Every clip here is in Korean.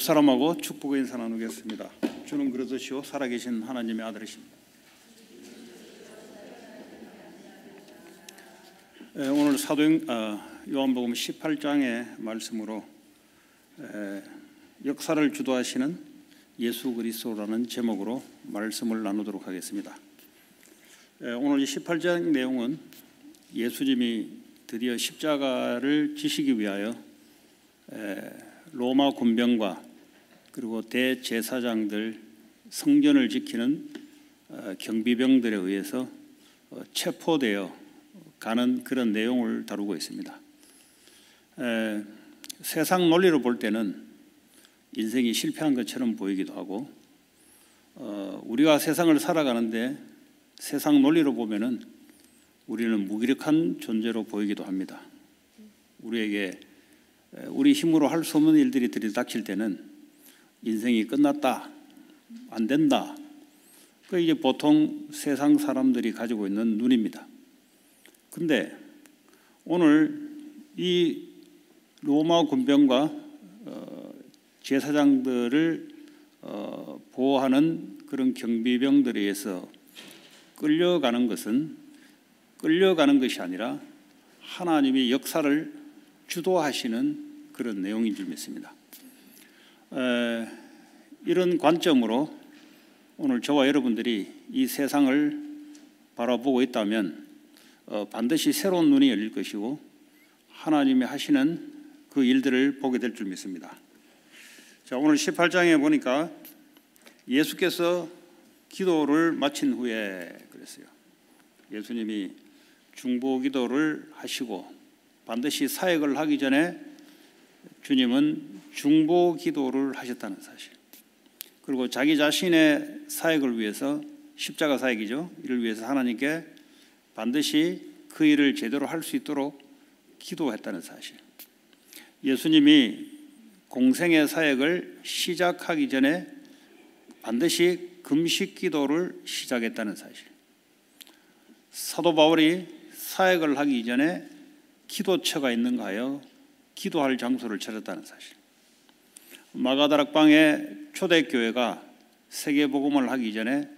사람하고 축복의 인사 나누겠습니다. 주는 그러듯이요 살아계신 하나님의 아들이십니다. 오늘 요한복음 18장의 말씀으로 역사를 주도하시는 예수 그리스도라는 제목으로 말씀을 나누도록 하겠습니다. 오늘 이 18장 내용은 예수님이 드디어 십자가를 지시기 위하여 로마 군병과 그리고 대제사장들, 성전을 지키는 경비병들에 의해서 체포되어 가는 그런 내용을 다루고 있습니다. 세상 논리로 볼 때는 인생이 실패한 것처럼 보이기도 하고, 우리가 세상을 살아가는데 세상 논리로 보면은 우리는 무기력한 존재로 보이기도 합니다. 우리에게 우리 힘으로 할 수 없는 일들이 들이닥칠 때는 인생이 끝났다, 안 된다. 그 이게 보통 세상 사람들이 가지고 있는 눈입니다. 근데 오늘 이 로마 군병과 제사장들을 보호하는 그런 경비병들에 의해서 끌려가는 것이 아니라 하나님이 역사를 주도하시는 그런 내용인 줄 믿습니다. 이런 관점으로 오늘 저와 여러분들이 이 세상을 바라보고 있다면 반드시 새로운 눈이 열릴 것이고 하나님이 하시는 그 일들을 보게 될 줄 믿습니다. 자, 오늘 18장에 보니까 예수께서 기도를 마친 후에 그랬어요. 예수님이 중보 기도를 하시고 반드시 사역을 하기 전에 주님은 중보 기도를 하셨다는 사실, 그리고 자기 자신의 사역을 위해서, 십자가 사역이죠, 이를 위해서 하나님께 반드시 그 일을 제대로 할 수 있도록 기도했다는 사실, 예수님이 공생의 사역을 시작하기 전에 반드시 금식 기도를 시작했다는 사실, 사도 바울이 사역을 하기 이전에 기도처가 있는가 하여 기도할 장소를 찾았다는 사실, 마가다락방의 초대교회가 세계복음을 하기 전에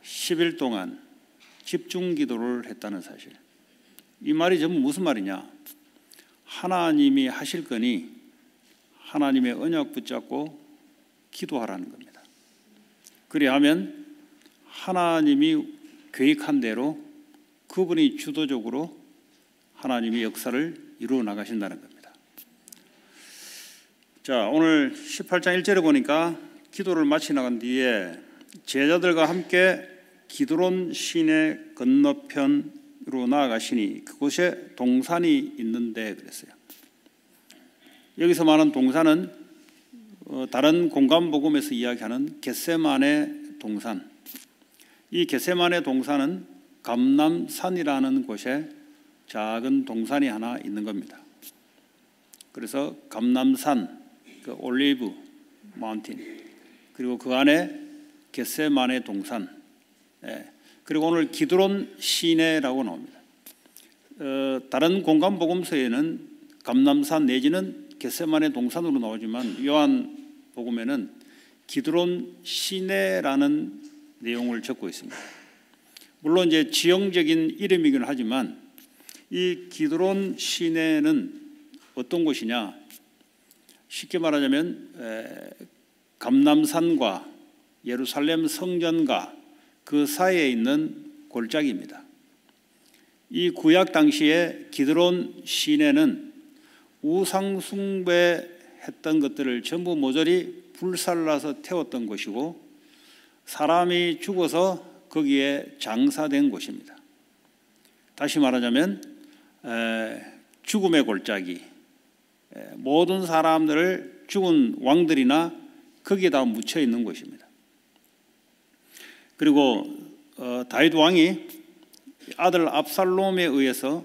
10일 동안 집중 기도를 했다는 사실. 이 말이 전부 무슨 말이냐? 하나님이 하실 거니 하나님의 언약 붙잡고 기도하라는 겁니다. 그리하면 하나님이 계획한 대로 그분이 주도적으로 하나님의 역사를 이루어 나가신다는 겁니다. 자, 오늘 18장 1절에 보니까 기도를 마치 나간 뒤에 제자들과 함께 기드론 시내 건너편으로 나아가시니 그곳에 동산이 있는데 그랬어요. 여기서 말하는 동산은 다른 공간복음에서 이야기하는 겟세마네 동산. 이 겟세마네 동산은 감람산이라는 곳에 작은 동산이 하나 있는 겁니다. 그래서 감람산, 그 올리브 마운틴, 그리고 그 안에 겟세마네 동산, 그리고 오늘 기드론 시내라고 나옵니다. 다른 공간 복음서에는 감람산 내지는 겟세마네 동산으로 나오지만 요한 복음에는 기드론 시내라는 내용을 적고 있습니다. 물론 이제 지형적인 이름이긴 하지만 이 기드론 시내는 어떤 곳이냐? 쉽게 말하자면 감람산과 예루살렘 성전과 그 사이에 있는 골짜기입니다. 이 구약 당시에 기드론 시내는 우상 숭배했던 것들을 전부 모조리 불살라서 태웠던 곳이고 사람이 죽어서 거기에 장사된 곳입니다. 다시 말하자면 죽음의 골짜기, 모든 사람들을 죽은 왕들이나 거기에다 묻혀 있는 곳입니다. 그리고 다윗 왕이 아들 압살롬에 의해서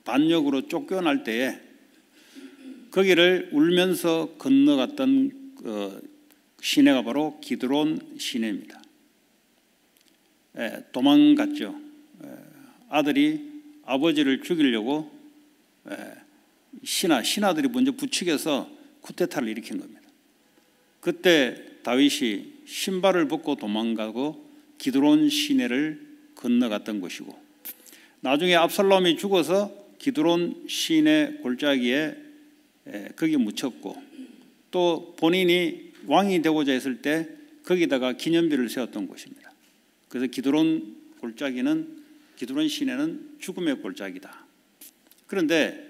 반역으로 쫓겨날 때에 거기를 울면서 건너갔던 시내가 바로 기드론 시내입니다. 도망갔죠. 아들이 아버지를 죽이려고 신하들이 먼저 부추겨서 쿠데타를 일으킨 겁니다. 그때 다윗이 신발을 벗고 도망가고 기드론 시내를 건너갔던 것이고, 나중에 압살롬이 죽어서 기드론 시내 골짜기에 거기 묻혔고, 또 본인이 왕이 되고자 했을 때 거기다가 기념비를 세웠던 곳입니다. 그래서 기드론 시내는 죽음의 골짜기다. 그런데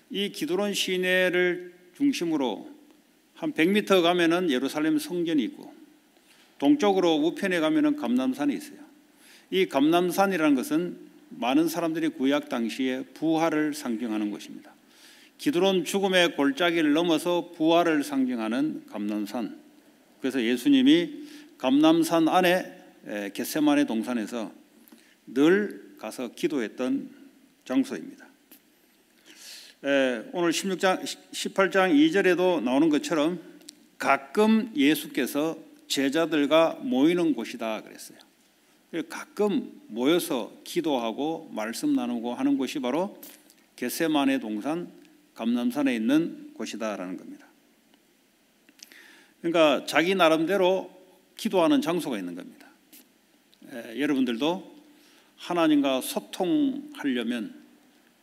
이 기드론 시내를 중심으로 한 100m 가면은 예루살렘 성전이 있고, 동쪽으로 우편에 가면은 감람산이 있어요. 이 감람산이라는 것은 많은 사람들이 구약 당시에 부활을 상징하는 것입니다. 기드론 죽음의 골짜기를 넘어서 부활을 상징하는 감람산. 그래서 예수님이 감람산 안에 겟세마네 동산에서 늘 가서 기도했던 장소입니다. 오늘 18장 2절에도 나오는 것처럼 가끔 예수께서 제자들과 모이는 곳이다 그랬어요. 가끔 모여서 기도하고 말씀 나누고 하는 곳이 바로 겟세마네 동산 감람산에 있는 곳이다라는 겁니다. 그러니까 자기 나름대로 기도하는 장소가 있는 겁니다. 여러분들도 하나님과 소통하려면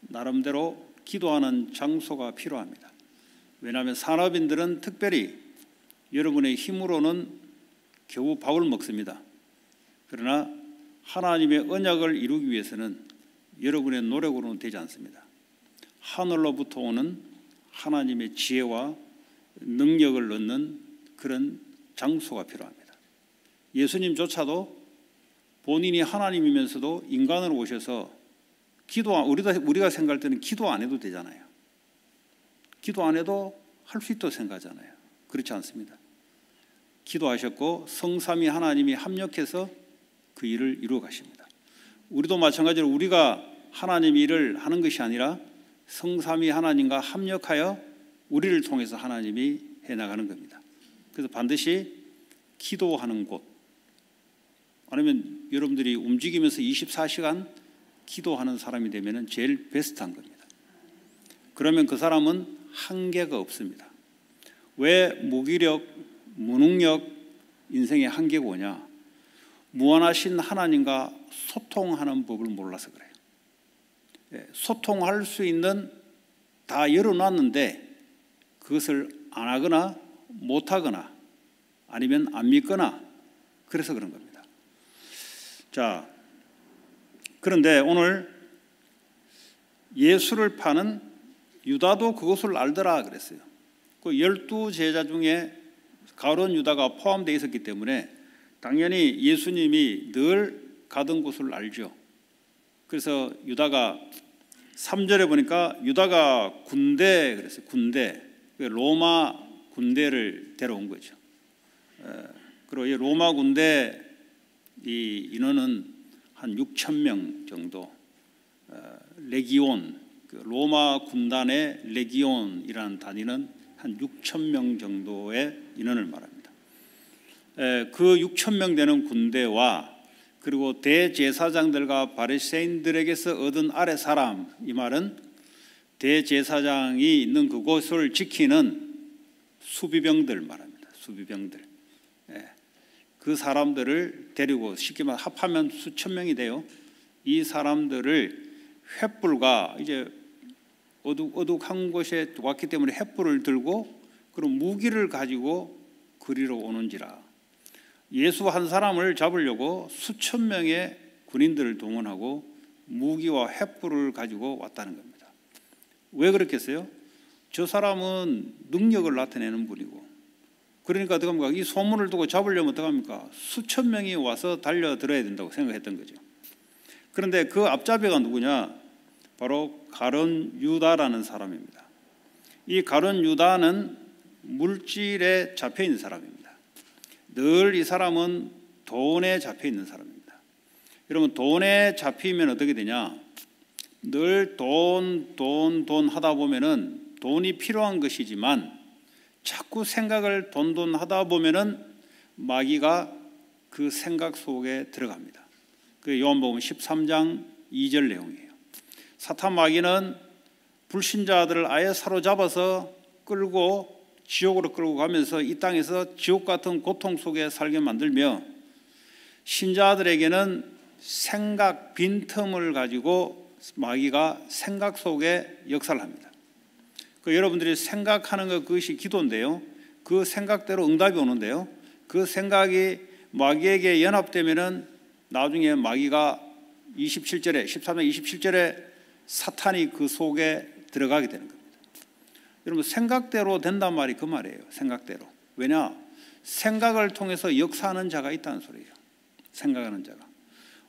나름대로 기도하는 장소가 필요합니다. 왜냐하면 산업인들은 특별히 여러분의 힘으로는 겨우 밥을 먹습니다. 그러나 하나님의 언약을 이루기 위해서는 여러분의 노력으로는 되지 않습니다. 하늘로부터 오는 하나님의 지혜와 능력을 얻는 그런 장소가 필요합니다. 예수님조차도 본인이 하나님이면서도 인간으로 오셔서 우리가 생각할 때는 기도 안 해도 되잖아요. 기도 안 해도 할 수 있다고 생각하잖아요. 그렇지 않습니다. 기도하셨고 성삼위 하나님이 합력해서 그 일을 이루어 가십니다. 우리도 마찬가지로 우리가 하나님 일을 하는 것이 아니라 성삼위 하나님과 합력하여 우리를 통해서 하나님이 해나가는 겁니다. 그래서 반드시 기도하는 곳, 아니면 여러분들이 움직이면서 24시간 기도하는 사람이 되면 제일 베스트한 겁니다. 그러면 그 사람은 한계가 없습니다. 왜 무기력, 무능력 인생의 한계가 오냐? 무한하신 하나님과 소통하는 법을 몰라서 그래요. 소통할 수 있는 다 열어놨는데 그것을 안 하거나 못하거나 아니면 안 믿거나 그래서 그런 겁니다. 자, 그런데 오늘 예수를 파는 유다도 그것을 알더라 그랬어요. 그 12제자 중에 가룟 유다가 포함되어 있었기 때문에 당연히 예수님이 늘 가던 곳을 알죠. 그래서 유다가 3절에 보니까 유다가 군대 그랬어요. 군대, 로마 군대를 데려온 거죠. 그리고 이 로마 군대 이 인원은 한 6,000명 정도, 레기온, 로마 군단의 레기온이라는 단위는 한 6,000명 정도의 인원을 말합니다. 그 6,000명 되는 군대와 그리고 대제사장들과 바리새인들에게서 얻은 아랫 사람, 이 말은 대제사장이 있는 그곳을 지키는 수비병들 말합니다. 수비병들. 그 사람들을 데리고 쉽게 말해 합하면 수천 명이 돼요. 이 사람들을 횃불과 이제 어둑한 곳에 왔기 때문에 횃불을 들고 그런 무기를 가지고 그리러 오는지라. 예수 한 사람을 잡으려고 수천 명의 군인들을 동원하고 무기와 횃불을 가지고 왔다는 겁니다. 왜 그렇겠어요? 저 사람은 능력을 나타내는 분이고, 그러니까 어떡합니까? 이 소문을 두고 잡으려면 어떡합니까? 수천 명이 와서 달려들어야 된다고 생각했던 거죠. 그런데 그 앞잡이가 누구냐? 바로 가룟 유다라는 사람입니다. 이 가룟 유다는 물질에 잡혀 있는 사람입니다. 늘 이 사람은 돈에 잡혀 있는 사람입니다. 여러분, 돈에 잡히면 어떻게 되냐? 늘 돈 하다 보면은 돈이 필요한 것이지만 자꾸 생각을 돈 하다 보면은 마귀가 그 생각 속에 들어갑니다. 그 요한복음 13장 2절 내용이에요. 사탄 마귀는 불신자들을 아예 사로잡아서 끌고 지옥으로 끌고 가면서 이 땅에서 지옥 같은 고통 속에 살게 만들며 신자들에게는 생각 빈틈을 가지고 마귀가 생각 속에 역사를 합니다. 여러분들이 생각하는 것 그것이 기도인데요. 그 생각대로 응답이 오는데요. 그 생각이 마귀에게 연합되면은 나중에 마귀가 27절에 13장 27절에 사탄이 그 속에 들어가게 되는 겁니다. 여러분 생각대로 된단 말이 그 말이에요. 생각대로. 왜냐? 생각을 통해서 역사하는 자가 있다는 소리예요. 생각하는 자가.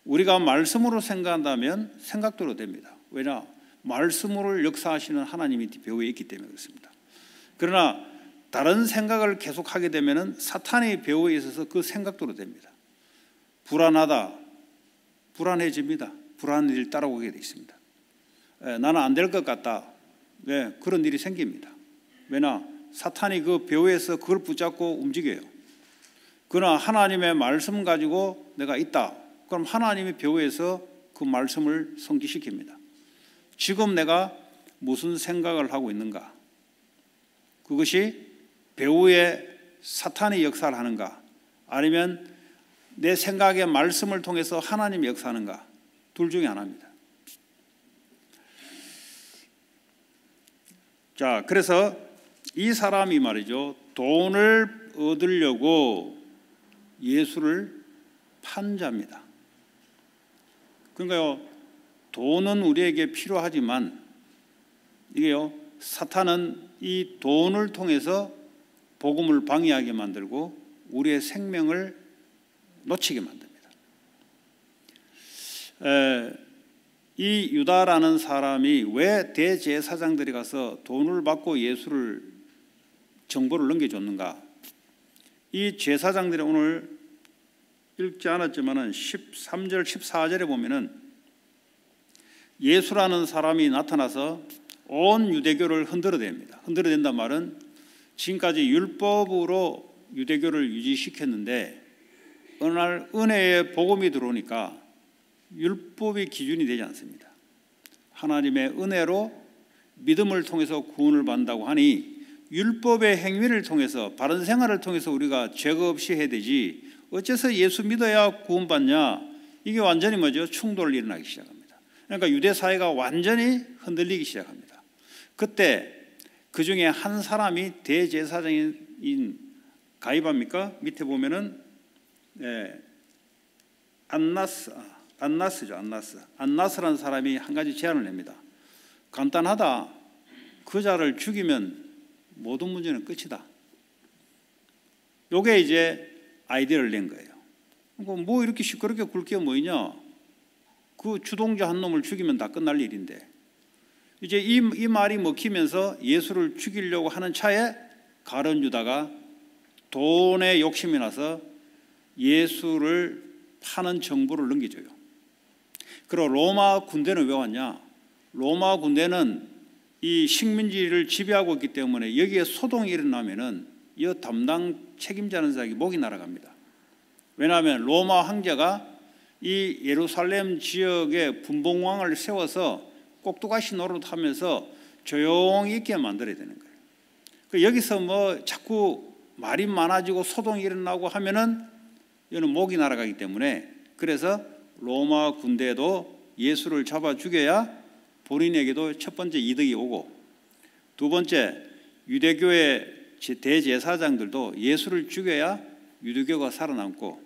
우리가 말씀으로 생각한다면 생각대로 됩니다. 왜냐? 말씀으로 역사하시는 하나님이 배후에 있기 때문에 그렇습니다. 그러나 다른 생각을 계속하게 되면 사탄의 배후에 있어서 그 생각대로 됩니다. 불안하다. 불안해집니다. 불안한 일이 따라오게 되어 있습니다. 나는 안 될 것 같다. 네, 그런 일이 생깁니다. 왜냐? 사탄이 그 배후에서 그걸 붙잡고 움직여요. 그러나 하나님의 말씀 가지고 내가 있다. 그럼 하나님의 배후에서 그 말씀을 성취시킵니다. 지금 내가 무슨 생각을 하고 있는가? 그것이 배후에 사탄이 역사를 하는가? 아니면 내 생각의 말씀을 통해서 하나님이 역사하는가? 둘 중에 하나입니다. 자, 그래서 이 사람이 말이죠. 돈을 얻으려고 예수를 판 자입니다. 그러니까요, 돈은 우리에게 필요하지만 이게요, 사탄은 이 돈을 통해서 복음을 방해하게 만들고 우리의 생명을 놓치게 만듭니다. 이 유다라는 사람이 왜 대제사장들이 가서 돈을 받고 예수를 정보를 넘겨줬는가? 이 제사장들이 오늘 읽지 않았지만은 13절 14절에 보면은 예수라는 사람이 나타나서 온 유대교를 흔들어댑니다. 흔들어댄단 말은 지금까지 율법으로 유대교를 유지시켰는데 어느 날 은혜의 복음이 들어오니까 율법이 기준이 되지 않습니다. 하나님의 은혜로 믿음을 통해서 구원을 받는다고 하니 율법의 행위를 통해서 바른 생활을 통해서 우리가 죄가 없이 해야 되지 어째서 예수 믿어야 구원받냐? 이게 완전히 뭐죠? 충돌이 일어나기 시작합니다. 그러니까 유대 사회가 완전히 흔들리기 시작합니다. 그때 그 중에 한 사람이 대제사장인 가이바입니까? 밑에 보면은 안나스라는 사람이 한 가지 제안을 냅니다. 간단하다. 그 자를 죽이면 모든 문제는 끝이다. 요게 이제 아이디어를 낸 거예요. 뭐 이렇게 시끄럽게 굴 게 뭐이냐? 그 주동자 한 놈을 죽이면 다 끝날 일인데 이제 이 말이 먹히면서 예수를 죽이려고 하는 차에 가룟 유다가 돈에 욕심이 나서 예수를 파는 정보를 넘겨줘요. 그리고 로마 군대는 왜 왔냐? 로마 군대는 이 식민지를 지배하고 있기 때문에 여기에 소동이 일어나면은 이 담당 책임자는 자에게 목이 날아갑니다. 왜냐하면 로마 황제가 이 예루살렘 지역에 분봉왕을 세워서 꼭두가시 노릇하면서 조용히 있게 만들어야 되는 거예요. 여기서 뭐 자꾸 말이 많아지고 소동이 일어나고 하면은 이는 목이 날아가기 때문에 그래서 로마 군대도 예수를 잡아 죽여야 본인에게도 첫 번째 이득이 오고 두 번째 유대교의 대제사장들도 예수를 죽여야 유대교가 살아남고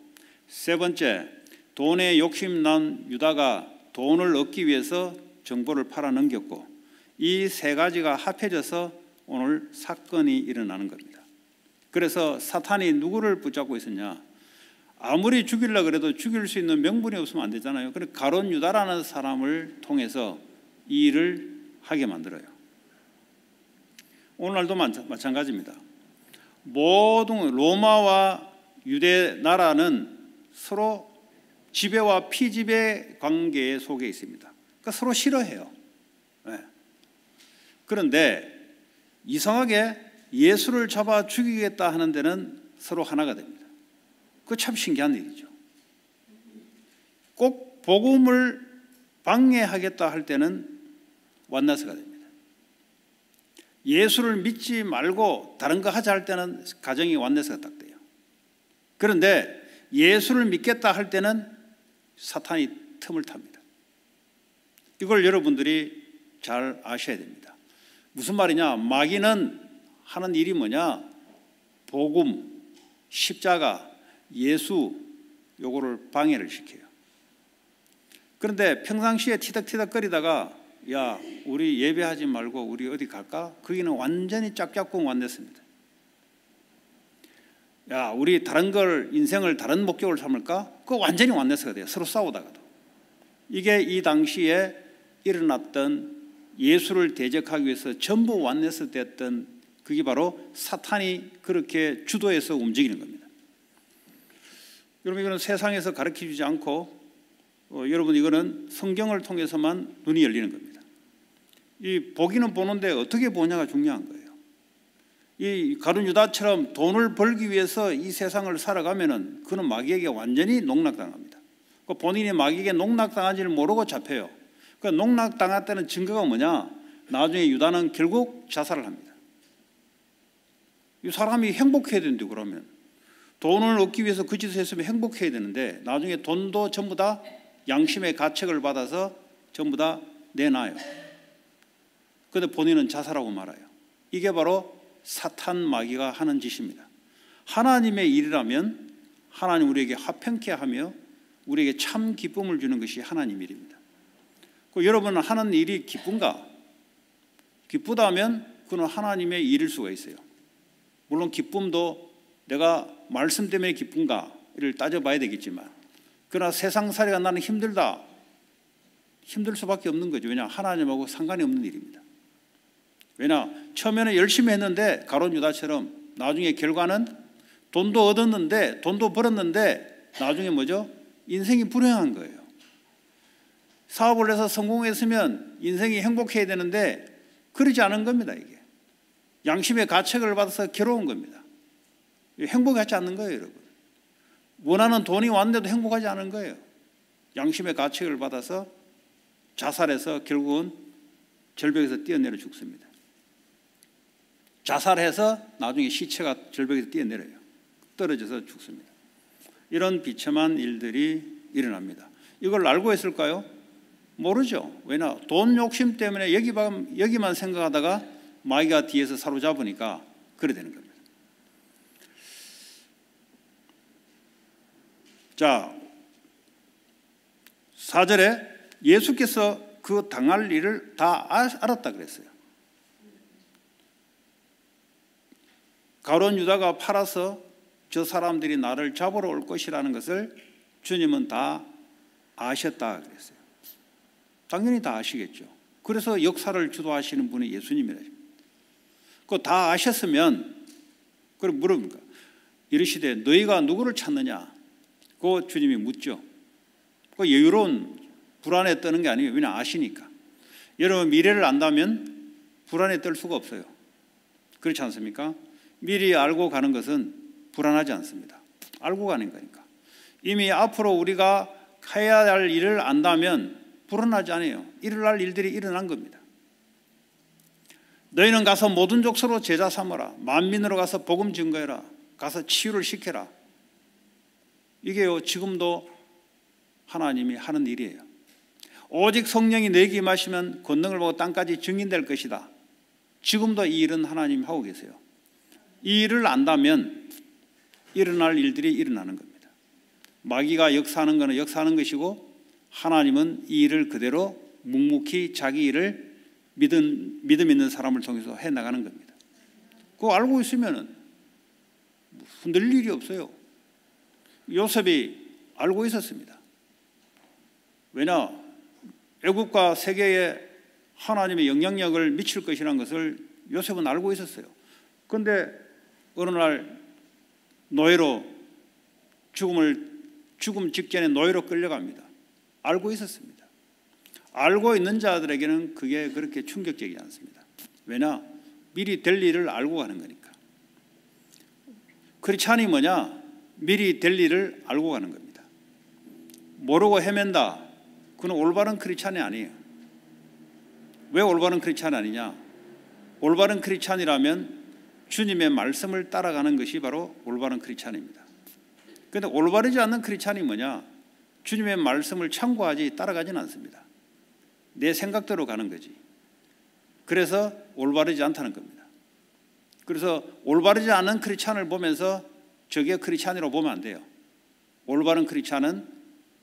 세 번째 돈에 욕심난 유다가 돈을 얻기 위해서 정보를 팔아넘겼고 이 세 가지가 합해져서 오늘 사건이 일어나는 겁니다. 그래서 사탄이 누구를 붙잡고 있었냐? 아무리 죽이려고 해도 죽일 수 있는 명분이 없으면 안 되잖아요. 그래서 가룟 유다라는 사람을 통해서 이 일을 하게 만들어요. 오늘날도 마찬가지입니다. 모든 로마와 유대 나라는 서로 지배와 피지배 관계 속에 있습니다. 그러니까 서로 싫어해요. 네. 그런데 이상하게 예수를 잡아 죽이겠다 하는 데는 서로 하나가 됩니다. 그거 참 신기한 일이죠. 꼭 복음을 방해하겠다 할 때는 완나스가 됩니다. 예수를 믿지 말고 다른 거 하자 할 때는 가정이 완네스가 딱 돼요. 그런데 예수를 믿겠다 할 때는 사탄이 틈을 탑니다. 이걸 여러분들이 잘 아셔야 됩니다. 무슨 말이냐? 마귀는 하는 일이 뭐냐? 복음, 십자가, 예수 요거를 방해를 시켜요. 그런데 평상시에 티덕티덕거리다가 야 우리 예배하지 말고 우리 어디 갈까? 거기는 완전히 짝짝꿍 완됐습니다. 야 우리 다른 걸 인생을 다른 목적으로 삼을까? 그거 완전히 완네스가 돼요. 서로 싸우다가도. 이게 이 당시에 일어났던 예수를 대적하기 위해서 전부 완네스 됐던 그게 바로 사탄이 그렇게 주도해서 움직이는 겁니다. 여러분 이거는 세상에서 가르쳐주지 않고 여러분 이거는 성경을 통해서만 눈이 열리는 겁니다. 이 보기는 보는데 어떻게 보냐가 중요한 거예요. 이 가룟 유다처럼 돈을 벌기 위해서 이 세상을 살아가면은 그는 마귀에게 완전히 농락당합니다. 그 본인이 마귀에게 농락당한지를 모르고 잡혀요. 그 농락당했다는 증거가 뭐냐? 나중에 유다는 결국 자살을 합니다. 이 사람이 행복해야 되는데 그러면 돈을 얻기 위해서 그 짓을 했으면 행복해야 되는데 나중에 돈도 전부 다 양심의 가책을 받아서 전부 다 내놔요. 그런데 본인은 자살하고 말아요. 이게 바로 사탄 마귀가 하는 짓입니다. 하나님의 일이라면 하나님 우리에게 화평케 하며 우리에게 참 기쁨을 주는 것이 하나님 일입니다. 여러분은 하는 일이 기쁜가? 기쁘다면 그는 하나님의 일일 수가 있어요. 물론 기쁨도 내가 말씀 때문에 기쁜가를 따져봐야 되겠지만 그러나 세상살이가 나는 힘들다. 힘들 수밖에 없는 거죠. 왜냐? 하나님하고 상관이 없는 일입니다. 왜냐? 처음에는 열심히 했는데 가룟 유다처럼 나중에 결과는 돈도 얻었는데 돈도 벌었는데 나중에 뭐죠? 인생이 불행한 거예요. 사업을 해서 성공했으면 인생이 행복해야 되는데 그러지 않은 겁니다. 이게 양심의 가책을 받아서 괴로운 겁니다. 행복하지 않는 거예요. 여러분 원하는 돈이 왔는데도 행복하지 않은 거예요. 양심의 가책을 받아서 자살해서 결국은 절벽에서 뛰어내려 죽습니다. 자살해서 나중에 시체가 절벽에서 뛰어내려요. 떨어져서 죽습니다. 이런 비참한 일들이 일어납니다. 이걸 알고 있을까요? 모르죠. 왜냐? 돈 욕심 때문에 여기만 생각하다가 마귀가 뒤에서 사로잡으니까 그래 되는 겁니다. 자, 4절에 예수께서 그 당할 일을 다 알았다 그랬어요. 가룟 유다가 팔아서 저 사람들이 나를 잡으러 올 것이라는 것을 주님은 다 아셨다 그랬어요. 당연히 다 아시겠죠. 그래서 역사를 주도하시는 분이 예수님이라. 그거 다 아셨으면 그럼 물어봅니까? 이르시되 너희가 누구를 찾느냐? 그 주님이 묻죠. 그 여유로운 불안에 떠는 게 아니에요. 왜냐 아시니까. 여러분 미래를 안다면 불안에 떨 수가 없어요. 그렇지 않습니까? 미리 알고 가는 것은 불안하지 않습니다. 알고 가는 거니까. 이미 앞으로 우리가 해야 할 일을 안다면 불안하지 않아요. 일어날 일들이 일어난 겁니다. 너희는 가서 모든 족속으로 제자 삼아라. 만민으로 가서 복음 증거해라. 가서 치유를 시켜라. 이게요 지금도 하나님이 하는 일이에요. 오직 성령이 너에게 임하시면 권능을 보고 땅까지 증인될 것이다. 지금도 이 일은 하나님이 하고 계세요. 이 일을 안다면 일어날 일들이 일어나는 겁니다. 마귀가 역사하는 것은 역사하는 것이고 하나님은 이 일을 그대로 묵묵히 자기 일을 믿음 있는 사람을 통해서 해나가는 겁니다. 그거 알고 있으면 흔들릴 일이 없어요. 요셉이 알고 있었습니다. 왜냐? 애국과 세계에 하나님의 영향력을 미칠 것이라는 것을 요셉은 알고 있었어요. 그런데 어느 날 노예로 죽음 직전에 노예로 끌려갑니다. 알고 있었습니다. 알고 있는 자들에게는 그게 그렇게 충격적이지 않습니다. 왜냐? 미리 될 일을 알고 가는 거니까. 크리스찬이 뭐냐? 미리 될 일을 알고 가는 겁니다. 모르고 헤맨다. 그건 올바른 크리스찬이 아니에요. 왜 올바른 크리스찬이 아니냐? 올바른 크리스찬이라면 주님의 말씀을 따라가는 것이 바로 올바른 크리스찬입니다. 그런데 올바르지 않는 크리스찬이 뭐냐? 주님의 말씀을 참고하지 따라가지는 않습니다. 내 생각대로 가는 거지. 그래서 올바르지 않다는 겁니다. 그래서 올바르지 않은 크리스찬을 보면서 저게 크리스찬이라고 보면 안 돼요. 올바른 크리스찬은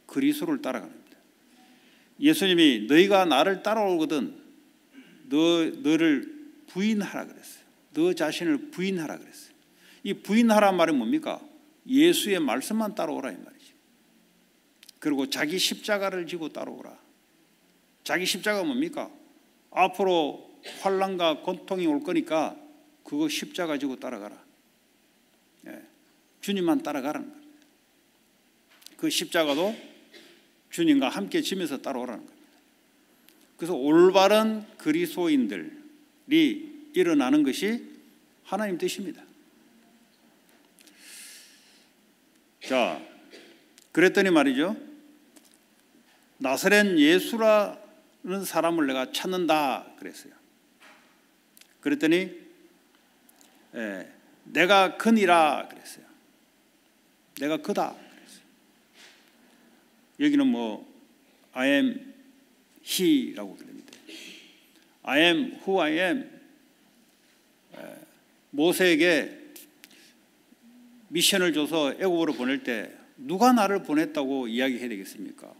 그리스도를 따라가는 겁니다. 예수님이 너희가 나를 따라오거든 너를 부인하라 그랬어요. 너 자신을 부인하라 그랬어요. 이 부인하란 말은 뭡니까? 예수의 말씀만 따라오라 이 말이죠. 그리고 자기 십자가를 지고 따라오라. 자기 십자가가 뭡니까? 앞으로 환난과 고통이 올 거니까 그거 십자가 지고 따라가라. 주님만 따라가라는 겁니다. 그 십자가도 주님과 함께 지면서 따라오라는 겁니다. 그래서 올바른 그리스도인들이 일어나는 것이 하나님 뜻입니다. 자, 그랬더니 말이죠. 나사렛 예수라는 사람을 내가 찾는다 그랬어요. 그랬더니 내가 그니라 그랬어요. 내가 그다 그랬어요. 여기는 뭐 I am he라고 그럽니다. I am who I am. 모세에게 미션을 줘서 애굽으로 보낼 때 누가 나를 보냈다고 이야기해야 되겠습니까?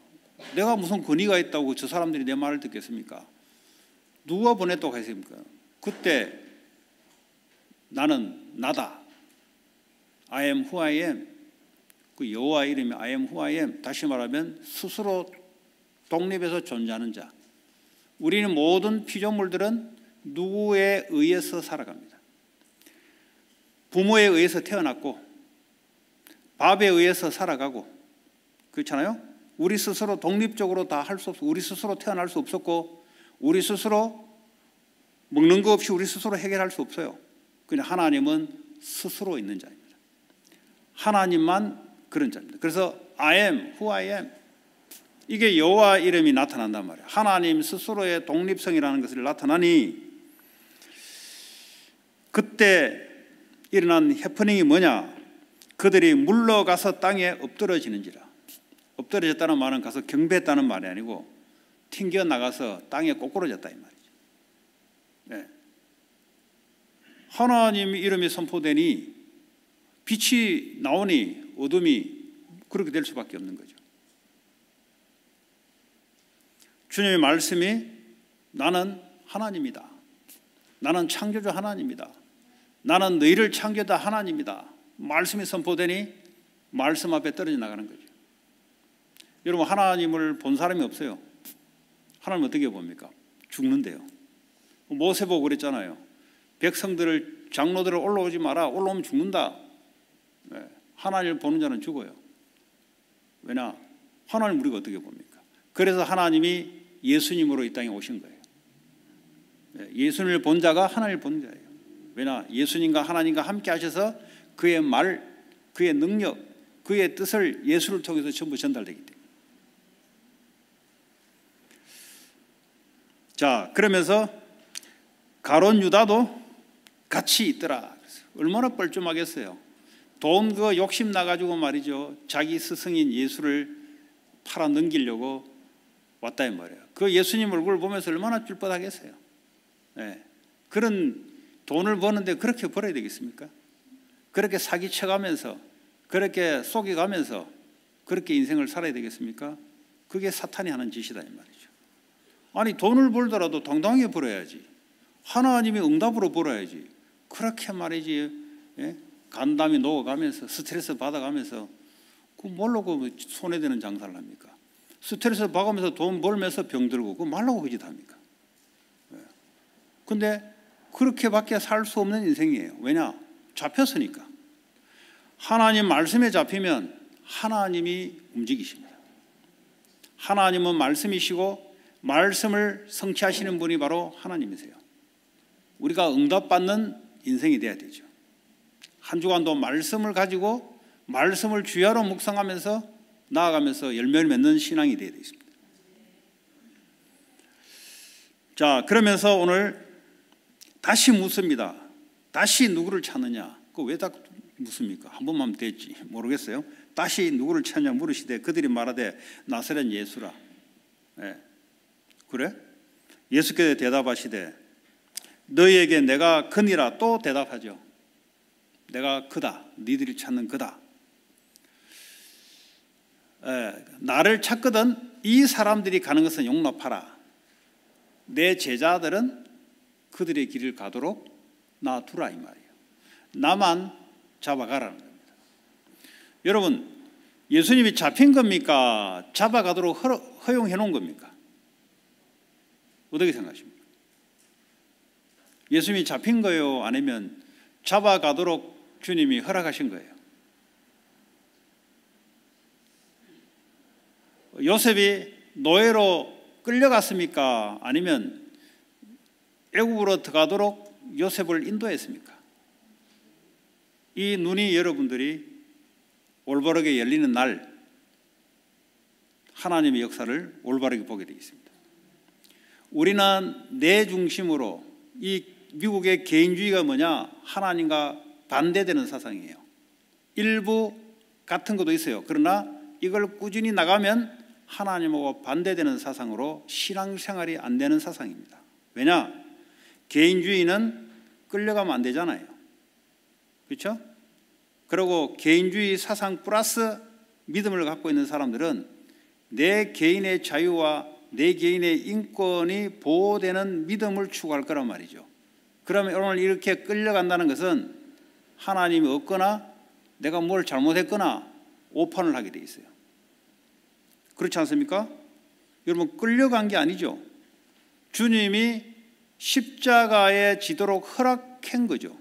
내가 무슨 권위가 있다고 저 사람들이 내 말을 듣겠습니까? 누가 보냈다고 했습니까? 그때 나는 나다. I am who I am. 그 여호와 이름이 I am who I am. 다시 말하면 스스로 독립해서 존재하는 자. 우리는 모든 피조물들은 누구에 의해서 살아갑니다. 부모에 의해서 태어났고 밥에 의해서 살아가고 그렇잖아요. 우리 스스로 독립적으로 다 할 수 없고 우리 스스로 태어날 수 없었고 우리 스스로 먹는 거 없이 우리 스스로 해결할 수 없어요. 그냥 하나님은 스스로 있는 자입니다. 하나님만 그런 자입니다. 그래서 I am who I am. 이게 여호와 이름이 나타난단 말이에요. 하나님 스스로의 독립성이라는 것을 나타나니 그때 일어난 해프닝이 뭐냐? 그들이 물러가서 땅에 엎드러지는지라. 엎드러졌다는 말은 가서 경배했다는 말이 아니고 튕겨나가서 땅에 꼬꾸러졌다 이 말이죠. 네. 하나님 이름이 선포되니 빛이 나오니 어둠이 그렇게 될 수밖에 없는 거죠. 주님의 말씀이 나는 하나님이다. 나는 창조주 하나님이다. 나는 너희를 창조다 하나님이다. 말씀이 선포되니 말씀 앞에 떨어져 나가는 거죠. 여러분 하나님을 본 사람이 없어요. 하나님 어떻게 봅니까? 죽는데요. 모세 보고 그랬잖아요. 백성들을 장로들을 올라오지 마라. 올라오면 죽는다. 네. 하나님을 보는 자는 죽어요. 왜냐? 하나님 우리가 어떻게 봅니까? 그래서 하나님이 예수님으로 이 땅에 오신 거예요. 네. 예수님을 본 자가 하나님을 본 자예요. 왜냐? 예수님과 하나님과 함께 하셔서 그의 말, 그의 능력, 그의 뜻을 예수를 통해서 전부 전달되기 때문에. 자, 그러면서 가룟 유다도 같이 있더라. 얼마나 뻘쭘하겠어요. 돈 그 욕심 나가지고 말이죠. 자기 스승인 예수를 팔아 넘기려고 왔다 이 말이에요. 그 예수님 얼굴을 보면서 얼마나 찔뻔하겠어요. 네. 그런 돈을 버는데 그렇게 벌어야 되겠습니까? 그렇게 사기쳐가면서 그렇게 속여가면서 그렇게 인생을 살아야 되겠습니까? 그게 사탄이 하는 짓이다 이 말이죠. 아니 돈을 벌더라도 당당하게 벌어야지. 하나님이 응답으로 벌어야지. 그렇게 말이지. 예? 간담이 녹아가면서 스트레스 받아가면서 그 뭘로 그 손해되는 장사를 합니까? 스트레스 받아가면서 돈 벌면서 병들고 그 말라고 그 짓 합니까? 근데 그렇게밖에 살 수 없는 인생이에요. 왜냐? 잡혔으니까. 하나님 말씀에 잡히면 하나님이 움직이십니다. 하나님은 말씀이시고 말씀을 성취하시는 분이 바로 하나님이세요. 우리가 응답받는 인생이 돼야 되죠. 한 주간도 말씀을 가지고 말씀을 주야로 묵상하면서 나아가면서 열매를 맺는 신앙이 되어야 되겠습니다. 자, 그러면서 오늘 다시 묻습니다. 다시 누구를 찾느냐? 그 왜 다 묻습니까? 한 번만 됐지 모르겠어요. 다시 누구를 찾냐 물으시되 그들이 말하되 나사렛 예수라. 예. 그래? 예수께서 대답하시되 너희에게 내가 그니라. 또 대답하죠. 내가 그다. 니들이 찾는 그다. 나를 찾거든 이 사람들이 가는 것은 용납하라. 내 제자들은 그들의 길을 가도록 놔두라 이 말이에요. 나만 잡아가라는 겁니다. 여러분, 예수님이 잡힌 겁니까? 잡아가도록 허용해 놓은 겁니까? 어떻게 생각하십니까? 예수님이 잡힌 거예요? 아니면 잡아가도록 주님이 허락하신 거예요? 요셉이 노예로 끌려갔습니까? 아니면 애국으로 들어가도록 요셉을 인도했습니까? 이 눈이 여러분들이 올바르게 열리는 날 하나님의 역사를 올바르게 보게 되어 있습니다. 우리는 내 중심으로 이 미국의 개인주의가 뭐냐? 하나님과 반대되는 사상이에요. 일부 같은 것도 있어요. 그러나 이걸 꾸준히 나가면 하나님하고 반대되는 사상으로 신앙생활이 안 되는 사상입니다. 왜냐? 개인주의는 끌려가면 안 되잖아요. 그렇죠? 그리고 개인주의 사상 플러스 믿음을 갖고 있는 사람들은 내 개인의 자유와 내 개인의 인권이 보호되는 믿음을 추구할 거란 말이죠. 그러면 오늘 이렇게 끌려간다는 것은 하나님이 없거나 내가 뭘 잘못했거나 오판을 하게 돼 있어요. 그렇지 않습니까? 여러분, 끌려간 게 아니죠. 주님이 십자가에 지도록 허락한 거죠.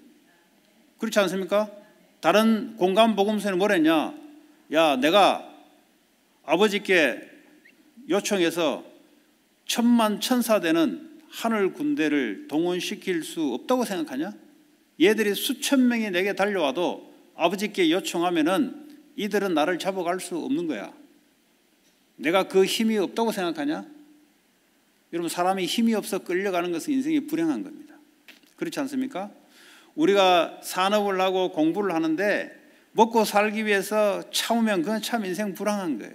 그렇지 않습니까? 다른 공간 복음서는 뭐랬냐? 야, 내가 아버지께 요청해서 천만 천사 되는 하늘 군대를 동원시킬 수 없다고 생각하냐? 얘들이 수천 명이 내게 달려와도 아버지께 요청하면은 이들은 나를 잡아갈 수 없는 거야. 내가 그 힘이 없다고 생각하냐? 여러분, 사람이 힘이 없어 끌려가는 것은 인생이 불행한 겁니다. 그렇지 않습니까? 우리가 산업을 하고 공부를 하는데 먹고 살기 위해서 참으면 그건 참 인생 불행한 거예요.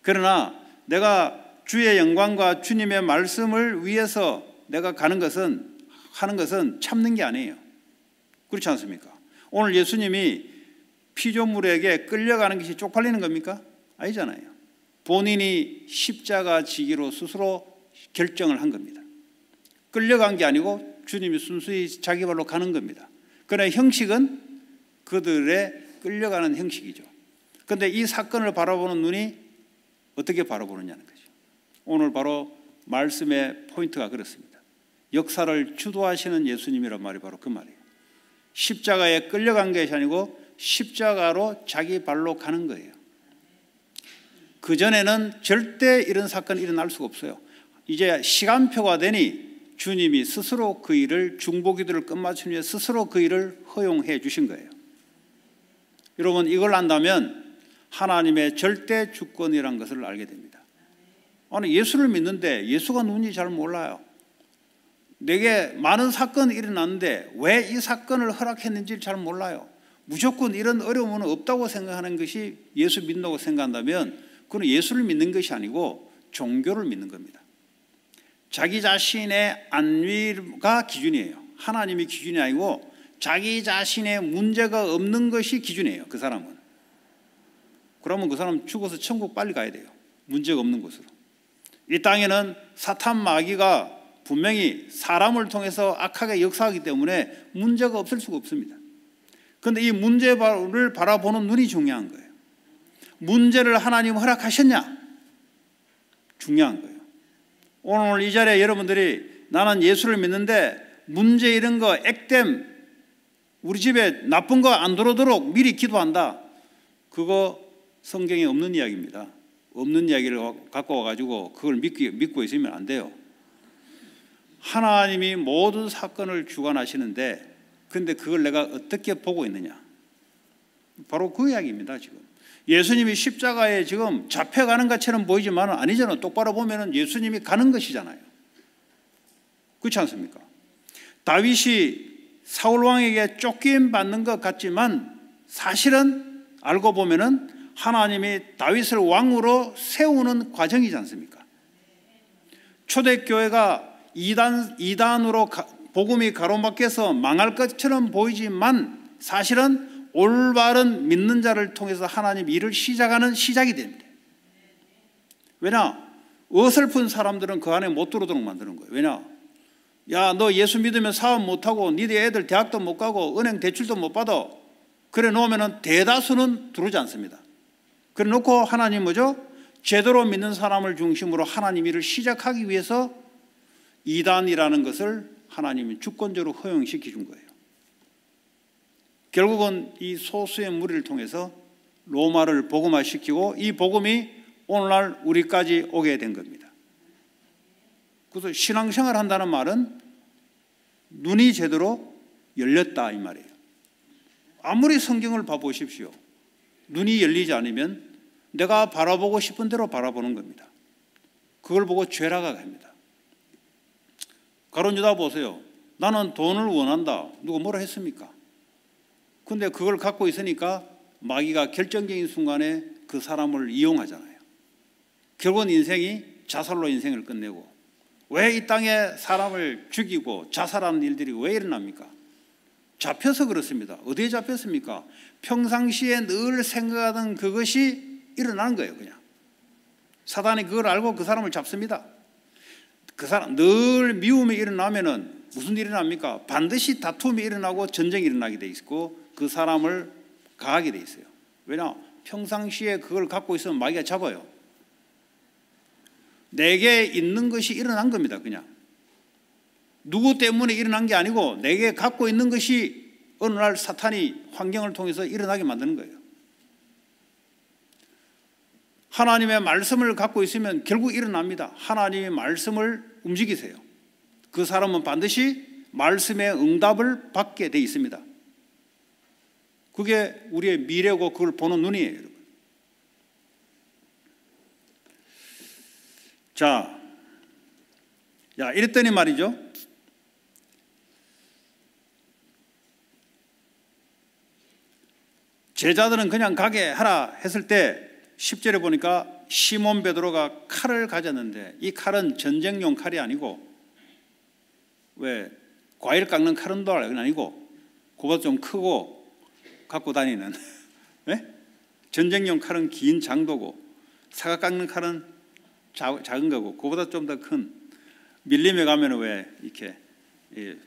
그러나 내가 주의 영광과 주님의 말씀을 위해서 내가 하는 것은 참는 게 아니에요. 그렇지 않습니까? 오늘 예수님이 피조물에게 끌려가는 것이 쪽팔리는 겁니까? 아니잖아요. 본인이 십자가 지기로 스스로 결정을 한 겁니다. 끌려간 게 아니고 주님이 순수히 자기 발로 가는 겁니다. 그러나 형식은 그들의 끌려가는 형식이죠. 그런데 이 사건을 바라보는 눈이 어떻게 바라보느냐는 거죠. 오늘 바로 말씀의 포인트가 그렇습니다. 역사를 주도하시는 예수님이란 말이 바로 그 말이에요. 십자가에 끌려간 것이 아니고 십자가로 자기 발로 가는 거예요. 그전에는 절대 이런 사건이 일어날 수가 없어요. 이제 시간표가 되니 주님이 스스로 그 일을 중보기도를 끝마친 후에 스스로 그 일을 허용해 주신 거예요. 여러분, 이걸 안다면 하나님의 절대 주권이라는 것을 알게 됩니다. 아니, 예수를 믿는데 예수가 누군지 잘 몰라요. 내게 많은 사건이 일어났는데 왜 이 사건을 허락했는지 잘 몰라요. 무조건 이런 어려움은 없다고 생각하는 것이 예수 믿는다고 생각한다면 그건 예수를 믿는 것이 아니고 종교를 믿는 겁니다. 자기 자신의 안위가 기준이에요. 하나님이 기준이 아니고 자기 자신의 문제가 없는 것이 기준이에요. 그 사람은. 그러면 그 사람 죽어서 천국 빨리 가야 돼요. 문제가 없는 곳으로. 이 땅에는 사탄 마귀가 분명히 사람을 통해서 악하게 역사하기 때문에 문제가 없을 수가 없습니다. 그런데 이 문제를 바라보는 눈이 중요한 거예요. 문제를 하나님 허락하셨냐? 중요한 거예요. 오늘 이 자리에 여러분들이 나는 예수를 믿는데 문제 이런 거 액땜 우리 집에 나쁜 거 안 들어오도록 미리 기도한다. 그거 성경에 없는 이야기입니다. 없는 이야기를 갖고 와가지고 그걸 믿고 있으면 안 돼요. 하나님이 모든 사건을 주관하시는데 그런데 그걸 내가 어떻게 보고 있느냐. 바로 그 이야기입니다. 지금 예수님이 십자가에 지금 잡혀가는 것처럼 보이지만 아니잖아요. 똑바로 보면 예수님이 가는 것이잖아요. 그렇지 않습니까? 다윗이 사울 왕에게 쫓김 받는 것 같지만 사실은 알고 보면은 하나님이 다윗을 왕으로 세우는 과정이지 않습니까? 초대교회가 이단으로 복음이 가로막혀서 망할 것처럼 보이지만 사실은 올바른 믿는 자를 통해서 하나님 일을 시작하는 시작이 됩니다. 왜냐? 어설픈 사람들은 그 안에 못 들어오도록 만드는 거예요. 왜냐? 야, 너 예수 믿으면 사업 못하고 니네 애들 대학도 못 가고 은행 대출도 못 받아. 그래 놓으면 대다수는 들어오지 않습니다. 그래 놓고 하나님 뭐죠? 제대로 믿는 사람을 중심으로 하나님 일을 시작하기 위해서 이단이라는 것을 하나님이 주권적으로 허용시켜 준 거예요. 결국은 이 소수의 무리를 통해서 로마를 복음화시키고 이 복음이 오늘날 우리까지 오게 된 겁니다. 그래서 신앙생활 한다는 말은 눈이 제대로 열렸다 이 말이에요. 아무리 성경을 봐보십시오. 눈이 열리지 않으면 내가 바라보고 싶은 대로 바라보는 겁니다. 그걸 보고 죄라가 합니다. 가론 유다 보세요. 나는 돈을 원한다. 누가 뭐라 했습니까? 근데 그걸 갖고 있으니까 마귀가 결정적인 순간에 그 사람을 이용하잖아요. 결국은 인생이 자살로 인생을 끝내고, 왜 이 땅에 사람을 죽이고 자살하는 일들이 왜 일어납니까? 잡혀서 그렇습니다. 어디에 잡혔습니까? 평상시에 늘 생각하던 그것이 일어나는 거예요. 그냥 사단이 그걸 알고 그 사람을 잡습니다. 그 사람 늘 미움이 일어나면은 무슨 일이 일어납니까? 반드시 다툼이 일어나고 전쟁이 일어나게 돼 있고 그 사람을 가하게 돼 있어요. 왜냐? 평상시에 그걸 갖고 있으면 마귀가 잡아요. 내게 있는 것이 일어난 겁니다. 그냥 누구 때문에 일어난 게 아니고 내게 갖고 있는 것이 어느 날 사탄이 환경을 통해서 일어나게 만드는 거예요. 하나님의 말씀을 갖고 있으면 결국 일어납니다. 하나님의 말씀을 움직이세요. 그 사람은 반드시 말씀의 응답을 받게 돼 있습니다. 그게 우리의 미래고 그걸 보는 눈이에요, 여러분. 자, 이랬더니 말이죠. 제자들은 그냥 가게 하라 했을 때 10절에 보니까 시몬 베드로가 칼을 가졌는데 이 칼은 전쟁용 칼이 아니고 왜 과일 깎는 칼은 아니고 그보다 좀 크고 갖고 다니는 네? 전쟁용 칼은 긴 장도고 사과 깎는 칼은 작은 거고 그보다 좀 더 큰 밀림에 가면 왜 이렇게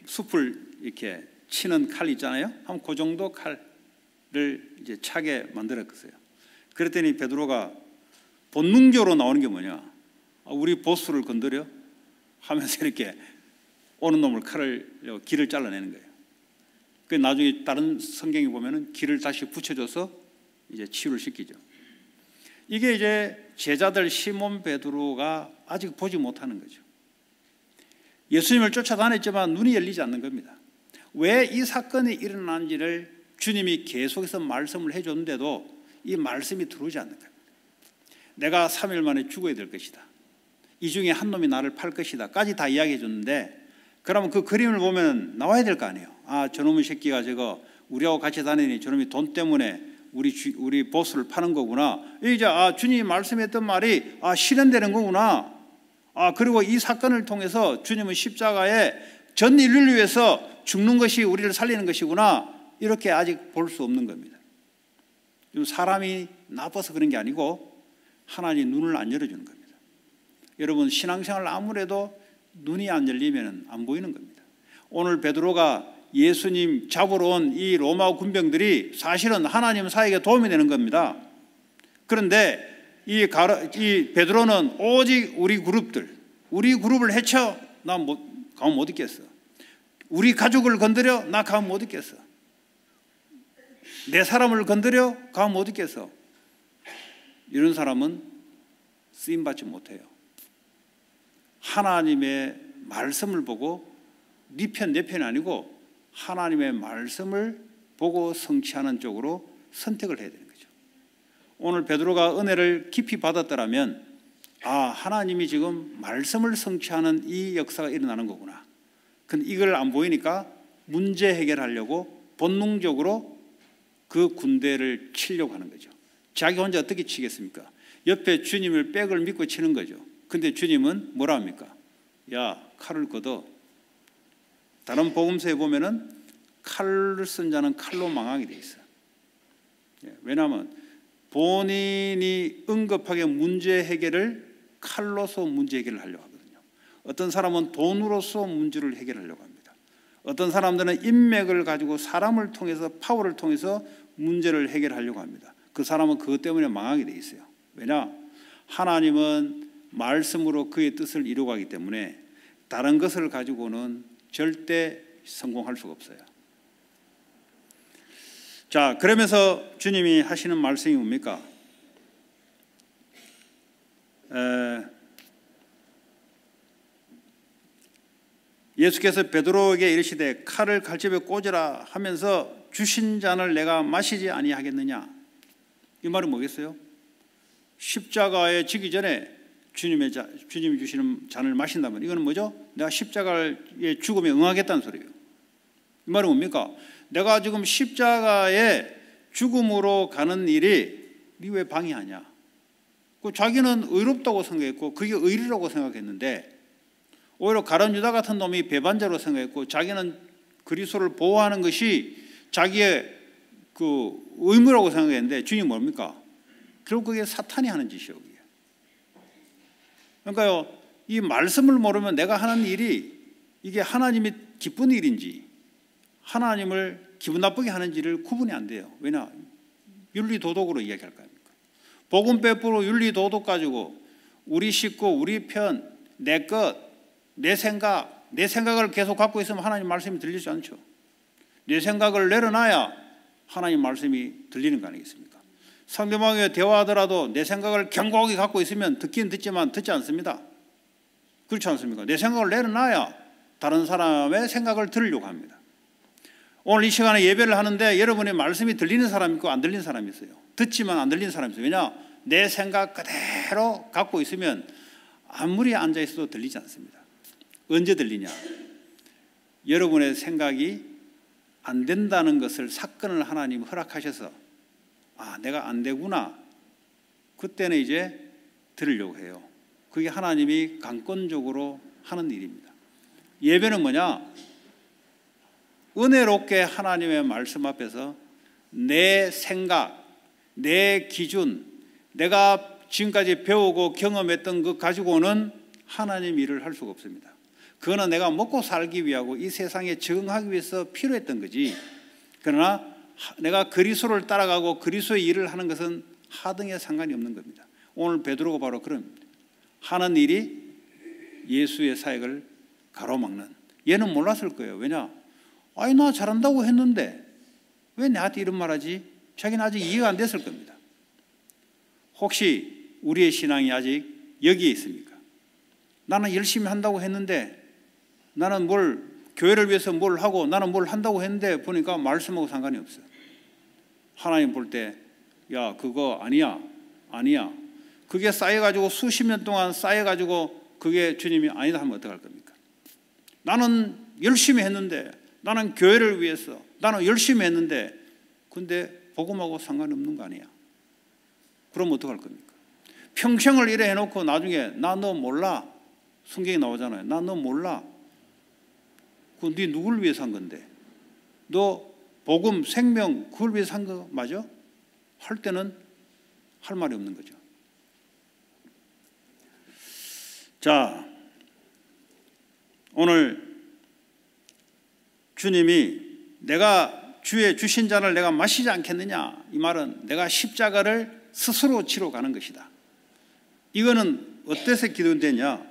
숲을 이렇게 치는 칼 있잖아요. 한 그 정도 칼을 이제 차게 만들었어요. 그랬더니 베드로가 본능적으로 나오는 게 뭐냐? 우리 보스를 건드려 하면서 이렇게 오는 놈을 칼을 길을 잘라내는 거예요. 그 나중에 다른 성경에 보면은 길을 다시 붙여줘서 이제 치유를 시키죠. 이게 이제 제자들 시몬 베드로가 아직 보지 못하는 거죠. 예수님을 쫓아다녔지만 눈이 열리지 않는 겁니다. 왜 이 사건이 일어난지를 주님이 계속해서 말씀을 해줬는데도 이 말씀이 들어오지 않는 겁니다. 내가 3일 만에 죽어야 될 것이다. 이 중에 한 놈이 나를 팔 것이다. 까지 다 이야기해 줬는데 그러면 그 그림을 보면 나와야 될 거 아니에요. 아, 저놈의 새끼가 저거 우리하고 같이 다니니 저놈이 돈 때문에 우리 보스를 파는 거구나. 이제 주님이 말씀했던 말이 실현되는 거구나. 그리고 이 사건을 통해서 주님은 십자가에 전 인류를 위해서 죽는 것이 우리를 살리는 것이구나. 이렇게 아직 볼 수 없는 겁니다. 사람이 나빠서 그런 게 아니고 하나님 눈을 안 열어주는 겁니다. 여러분 신앙생활 아무래도 눈이 안 열리면 안 보이는 겁니다. 오늘 베드로가 예수님 잡으러 온 이 로마 군병들이 사실은 하나님 사역에 도움이 되는 겁니다. 그런데 이 베드로는 오직 우리 그룹을 해쳐 나 가만 못 있겠어. 우리 가족을 건드려 나 가만 못 있겠어. 내 사람을 건드려 가만 못 있겠어. 이런 사람은 쓰임받지 못해요. 하나님의 말씀을 보고 네 편 내 편이 아니고 하나님의 말씀을 보고 성취하는 쪽으로 선택을 해야 되는 거죠. 오늘 베드로가 은혜를 깊이 받았더라면 하나님이 지금 말씀을 성취하는 이 역사가 일어나는 거구나. 근데 이걸 안 보이니까 문제 해결하려고 본능적으로 그 군대를 치려고 하는 거죠. 자기 혼자 어떻게 치겠습니까? 옆에 주님을 백을 믿고 치는 거죠. 근데 주님은 뭐라 합니까? 야, 칼을 걷어. 다른 복음서에 보면은 칼을 쓴 자는 칼로 망하게 돼 있어요. 왜냐하면 본인이 응급하게 문제 해결을 칼로서 문제 해결을 하려고 하거든요. 어떤 사람은 돈으로서 문제를 해결하려고 합니다. 어떤 사람들은 인맥을 가지고 사람을 통해서 파워를 통해서 문제를 해결하려고 합니다. 그 사람은 그것 때문에 망하게 돼 있어요. 왜냐? 하나님은 말씀으로 그의 뜻을 이루어가기 때문에 다른 것을 가지고는 절대 성공할 수가 없어요. 자, 그러면서 주님이 하시는 말씀이 뭡니까? 예수께서 베드로에게 이르시되 칼을 갈집에 꽂으라 하면서 주신 잔을 내가 마시지 아니하겠느냐. 이 말은 뭐겠어요? 십자가에 지기 전에 주님이 주시는 잔을 마신다면 이거는 뭐죠? 내가 십자가의 죽음에 응하겠다는 소리예요. 이 말은 뭡니까? 내가 지금 십자가의 죽음으로 가는 일이 네 왜 방해하냐? 자기는 의롭다고 생각했고 그게 의리라고 생각했는데 오히려 가룟 유다 같은 놈이 배반자로 생각했고 자기는 그리스도를 보호하는 것이 자기의 그 의무라고 생각했는데 주님이 뭡니까? 결국 그게 사탄이 하는 짓이에요. 그러니까요, 이 말씀을 모르면 내가 하는 일이 이게 하나님이 기쁜 일인지 하나님을 기분 나쁘게 하는지를 구분이 안 돼요. 왜냐? 윤리도덕으로 이야기할 거 아닙니까? 복음 빼뿌로 윤리도덕 가지고 우리 식구, 우리 편, 내 것, 내 생각을 계속 갖고 있으면 하나님 말씀이 들리지 않죠. 내 생각을 내려놔야 하나님 말씀이 들리는 거 아니겠습니까? 상대방과 대화하더라도 내 생각을 견고하게 갖고 있으면 듣긴 듣지만 듣지 않습니다. 그렇지 않습니까? 내 생각을 내려놔야 다른 사람의 생각을 들으려고 합니다. 오늘 이 시간에 예배를 하는데 여러분의 말씀이 들리는 사람이 있고 안 들리는 사람이 있어요. 듣지만 안 들리는 사람이 있어요. 왜냐? 내 생각 그대로 갖고 있으면 아무리 앉아 있어도 들리지 않습니다. 언제 들리냐? 여러분의 생각이 안 된다는 것을 사건을 하나님 허락하셔서 아, 내가 안 되구나. 그때는 이제 들으려고 해요. 그게 하나님이 강권적으로 하는 일입니다. 예배는 뭐냐? 은혜롭게 하나님의 말씀 앞에서 내 생각, 내 기준, 내가 지금까지 배우고 경험했던 것 가지고는 하나님 일을 할 수가 없습니다. 그거는 내가 먹고 살기 위하고 이 세상에 적응하기 위해서 필요했던 거지. 그러나 내가 그리스도를 따라가고 그리스도의 일을 하는 것은 하등에 상관이 없는 겁니다. 오늘 베드로가 바로 그런 겁니다. 하는 일이 예수의 사역을 가로막는. 얘는 몰랐을 거예요. 왜냐? 아니 나 잘한다고 했는데 왜 나한테 이런 말 하지? 자기는 아직 이해가 안 됐을 겁니다. 혹시 우리의 신앙이 아직 여기에 있습니까? 나는 열심히 한다고 했는데 나는 교회를 위해서 뭘 하고 나는 뭘 한다고 했는데 보니까 말씀하고 상관이 없어요. 하나님 볼 때 야 그거 아니야. 그게 쌓여가지고 수십 년 동안 쌓여가지고 그게 주님이 아니다 하면 어떡할 겁니까? 나는 열심히 했는데 나는 교회를 위해서 나는 열심히 했는데 근데 복음하고 상관없는 거 아니야. 그럼 어떡할 겁니까? 평생을 이래 해놓고 나중에 나 너 몰라. 성경에 나오잖아요. 나 너 몰라. 그건 네 누구를 위해서 한 건데? 너 복음, 생명 그걸 위해서 한 거 맞아? 할 때는 할 말이 없는 거죠. 자, 오늘 주님이 내가 주의 주신 잔을 내가 마시지 않겠느냐 이 말은 내가 십자가를 스스로 치러 가는 것이다. 이거는 어때서 기도되냐?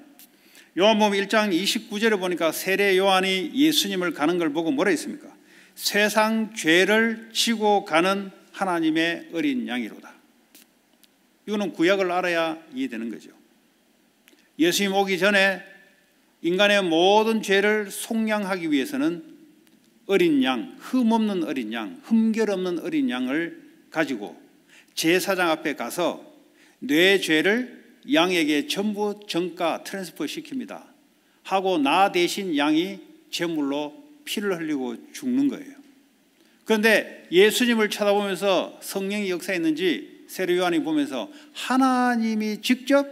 요한복음 1장 29절에 보니까 세례 요한이 예수님을 가는 걸 보고 뭐라 했습니까? 세상 죄를 지고 가는 하나님의 어린 양이로다. 이거는 구약을 알아야 이해되는 거죠. 예수님 오기 전에 인간의 모든 죄를 속량하기 위해서는 어린 양, 흠없는 어린 양, 흠결 없는 어린 양을 가지고 제사장 앞에 가서 내 죄를 양에게 전부 전가 트랜스퍼 시킵니다. 하고 나 대신 양이 제물로 피를 흘리고 죽는 거예요. 그런데 예수님을 쳐다보면서 성령의 역사했는지 세례 요한이 보면서 하나님이 직접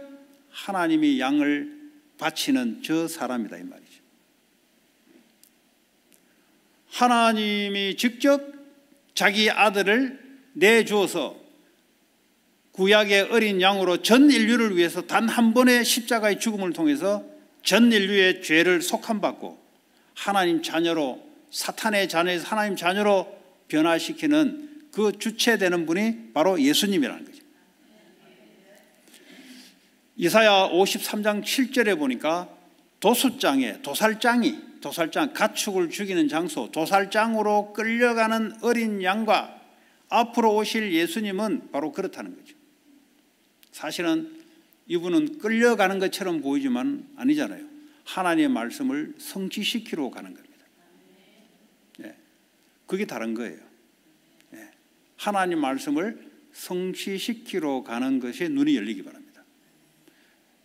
하나님이 양을 바치는 저 사람이다 이 말이죠. 하나님이 직접 자기 아들을 내주어서 구약의 어린 양으로 전 인류를 위해서 단 한 번의 십자가의 죽음을 통해서 전 인류의 죄를 속함받고 하나님 자녀로, 사탄의 자녀에서 하나님 자녀로 변화시키는 그 주체되는 분이 바로 예수님이라는 거죠. 이사야 53장 7절에 보니까 도살장, 가축을 죽이는 장소, 도살장으로 끌려가는 어린 양과 앞으로 오실 예수님은 바로 그렇다는 거죠. 사실은 이분은 끌려가는 것처럼 보이지만 아니잖아요. 하나님의 말씀을 성취시키러 가는 겁니다. 네. 그게 다른 거예요. 네. 하나님 말씀을 성취시키러 가는 것에 눈이 열리기 바랍니다.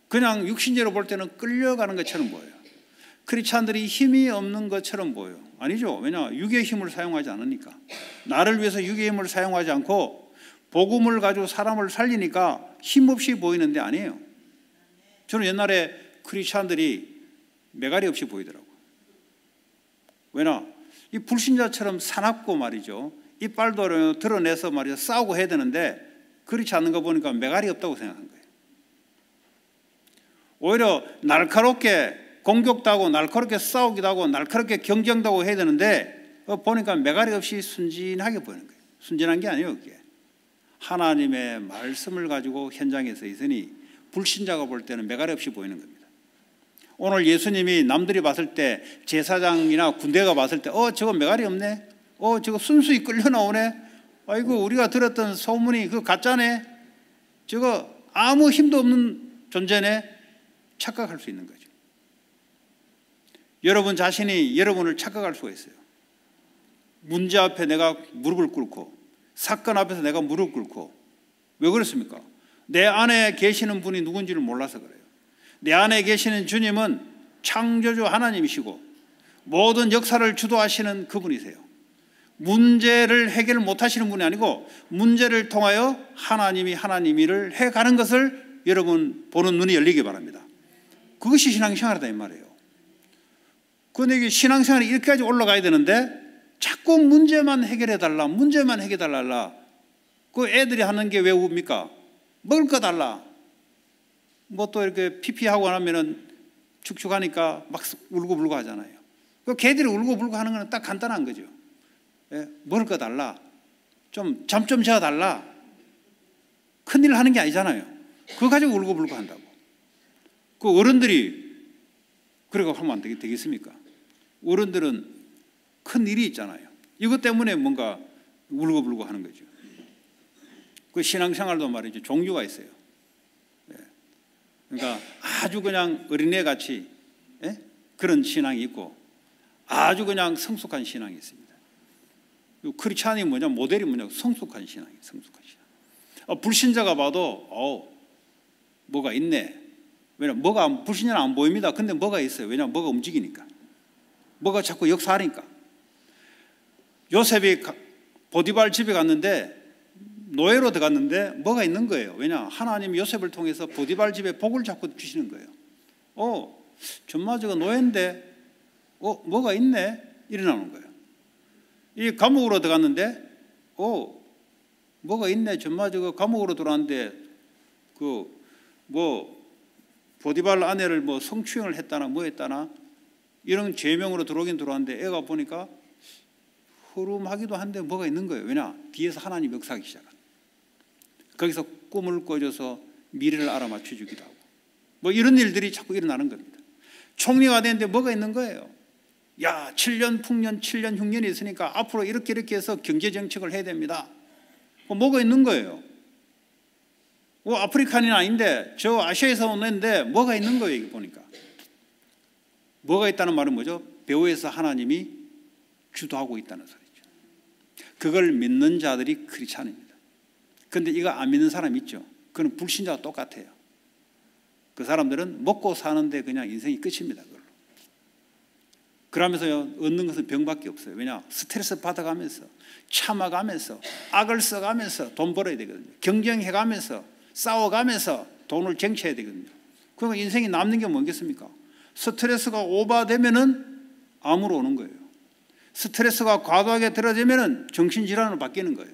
그냥 육신적으로 볼 때는 끌려가는 것처럼 보여요. 크리스찬들이 힘이 없는 것처럼 보여요. 아니죠. 왜냐? 육의 힘을 사용하지 않으니까. 나를 위해서 육의 힘을 사용하지 않고 복음을 가지고 사람을 살리니까 힘없이 보이는데 아니에요. 저는 옛날에 크리스찬들이 매가리 없이 보이더라고요. 왜냐? 이 불신자처럼 사납고 말이죠. 이빨도 드러내서 말이죠. 싸우고 해야 되는데 그렇지 않는 거 보니까 매가리 없다고 생각한 거예요. 오히려 날카롭게 공격도 하고 날카롭게 싸우기도 하고 날카롭게 경쟁도 하고 해야 되는데 보니까 매가리 없이 순진하게 보이는 거예요. 순진한 게 아니에요. 그게 하나님의 말씀을 가지고 현장에 서 있으니 불신자가 볼 때는 매가리 없이 보이는 겁니다. 오늘 예수님이 남들이 봤을 때 제사장이나 군대가 봤을 때 저거 매가리 없네, 저거 순수히 끌려 나오네, 아이고 우리가 들었던 소문이 그 가짜네, 저거 아무 힘도 없는 존재네, 착각할 수 있는 거죠. 여러분 자신이 여러분을 착각할 수가 있어요. 문제 앞에 내가 무릎을 꿇고 사건 앞에서 내가 무릎 꿇고. 왜 그렇습니까? 내 안에 계시는 분이 누군지를 몰라서 그래요. 내 안에 계시는 주님은 창조주 하나님이시고 모든 역사를 주도하시는 그분이세요. 문제를 해결 못하시는 분이 아니고 문제를 통하여 하나님이 하나님이를 해가는 것을 여러분 보는 눈이 열리기 바랍니다. 그것이 신앙생활이다 이 말이에요. 그런데 신앙생활이 이렇게까지 올라가야 되는데 자꾸 문제만 해결해달라, 문제만 해결해달라. 그 애들이 하는 게 왜 웁니까? 먹을 거 달라. 뭐 또 이렇게 피피하고 나면은 축축하니까 막 울고불고 하잖아요. 그 걔들이 울고불고 하는 거는 딱 간단한 거죠. 예? 먹을 거 달라. 좀 잠 좀 재워달라. 큰일 하는 게 아니잖아요. 그거 가지고 울고불고 한다고. 그 어른들이 그러고 하면 안 되겠습니까? 어른들은 큰 일이 있잖아요. 이것 때문에 뭔가 울고불고 하는 거죠. 그 신앙생활도 말이죠. 종류가 있어요. 그러니까 아주 그냥 어린애 같이 그런 신앙이 있고 아주 그냥 성숙한 신앙이 있습니다. 크리스찬이 뭐냐, 모델이 뭐냐, 성숙한 신앙이에요. 성숙한 신앙. 불신자가 봐도 뭐가 있네. 왜냐면 뭐가 불신자는 안 보입니다. 근데 뭐가 있어요. 왜냐면 뭐가 움직이니까. 뭐가 자꾸 역사하니까. 요셉이 보디발 집에 갔는데 노예로 들어갔는데 뭐가 있는 거예요. 왜냐? 하나님이 요셉을 통해서 보디발 집에 복을 자꾸 주시는 거예요. 정말 저거 노예인데 뭐가 있네? 일어나는 거예요. 이 감옥으로 들어갔는데 뭐가 있네? 정말 저거 감옥으로 들어왔는데 보디발 아내를 성추행을 했다나 뭐 했다나 이런 죄명으로 들어오긴 들어왔는데 애가 보니까 허름하기도 한데 뭐가 있는 거예요. 왜냐? 뒤에서 하나님 역사하기 시작한. 거기서 꿈을 꿔줘서 미래를 알아맞혀 주기도 하고 이런 일들이 자꾸 일어나는 겁니다. 총리가 되는데 뭐가 있는 거예요. 7년 풍년 7년 흉년이 있으니까 앞으로 이렇게 해서 경제정책을 해야 됩니다. 뭐가 있는 거예요. 아프리칸이 아닌데 저 아시아에서 오는데 뭐가 있는 거예요. 이게 보니까 뭐가 있다는 말은 뭐죠? 배후에서 하나님이 주도하고 있다는 소리죠. 그걸 믿는 자들이 크리스찬입니다. 그런데 이거 안 믿는 사람 있죠. 그건 불신자와 똑같아요. 그 사람들은 먹고 사는데 그냥 인생이 끝입니다. 그걸로. 그러면서 얻는 것은 병밖에 없어요. 왜냐? 스트레스 받아가면서, 참아가면서, 악을 써가면서 돈 벌어야 되거든요. 경쟁해가면서, 싸워가면서 돈을 쟁취해야 되거든요. 그러면 인생이 남는 게 뭐겠습니까? 스트레스가 오버되면은 암으로 오는 거예요. 스트레스가 과도하게 들어지면은 정신질환으로 바뀌는 거예요.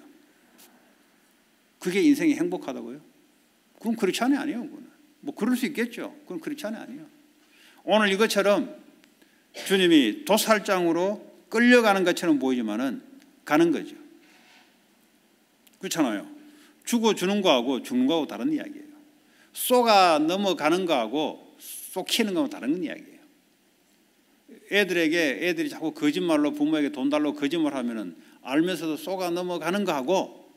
그게 인생이 행복하다고요? 그건 그렇지 아니에요. 그건. 뭐 그럴 수 있겠죠. 그건 그렇지 아니에요. 오늘 이것처럼 주님이 도살장으로 끌려가는 것처럼 보이지만은 가는 거죠. 그렇잖아요. 죽어주는 거하고 죽는 거하고 다른 이야기예요. 쏘가 넘어가는 거하고 쏘키는 거하고 다른 이야기예요. 애들이 자꾸 거짓말로 부모에게 돈 달라고 거짓말하면은 알면서도 쏘가 넘어가는 거하고,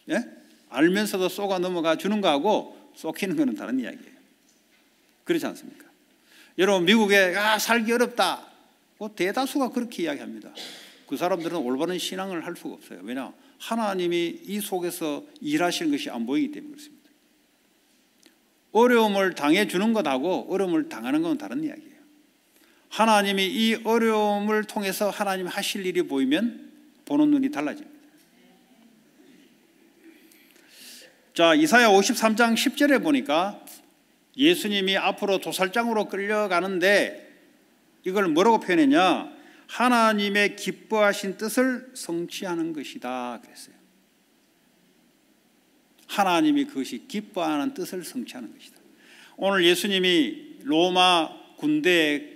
예? 알면서도 쏘가 넘어가 주는 거하고 쏘키는 거는 다른 이야기예요. 그렇지 않습니까? 여러분, 미국에 살기 어렵다. 대다수가 그렇게 이야기합니다. 그 사람들은 올바른 신앙을 할 수가 없어요. 왜냐? 하나님이 이 속에서 일하시는 것이 안 보이기 때문에 그렇습니다. 어려움을 당해주는 것하고 어려움을 당하는 건 다른 이야기예요. 하나님이 이 어려움을 통해서 하나님 하실 일이 보이면 보는 눈이 달라집니다. 자, 이사야 53장 10절에 보니까 예수님이 앞으로 도살장으로 끌려가는데 이걸 뭐라고 표현했냐? 하나님의 기뻐하신 뜻을 성취하는 것이다 그랬어요. 하나님이 그것이 기뻐하는 뜻을 성취하는 것이다. 오늘 예수님이 로마 군대에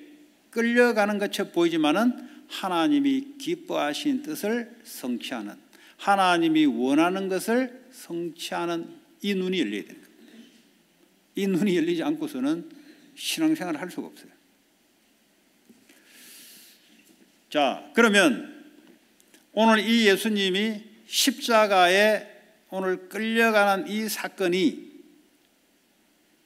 끌려가는 것처럼 보이지만은 하나님이 기뻐하신 뜻을 성취하는, 하나님이 원하는 것을 성취하는 이 눈이 열려야 되는 겁니다. 이 눈이 열리지 않고서는 신앙생활을 할 수가 없어요. 자, 그러면 오늘 이 예수님이 십자가에 오늘 끌려가는 이 사건이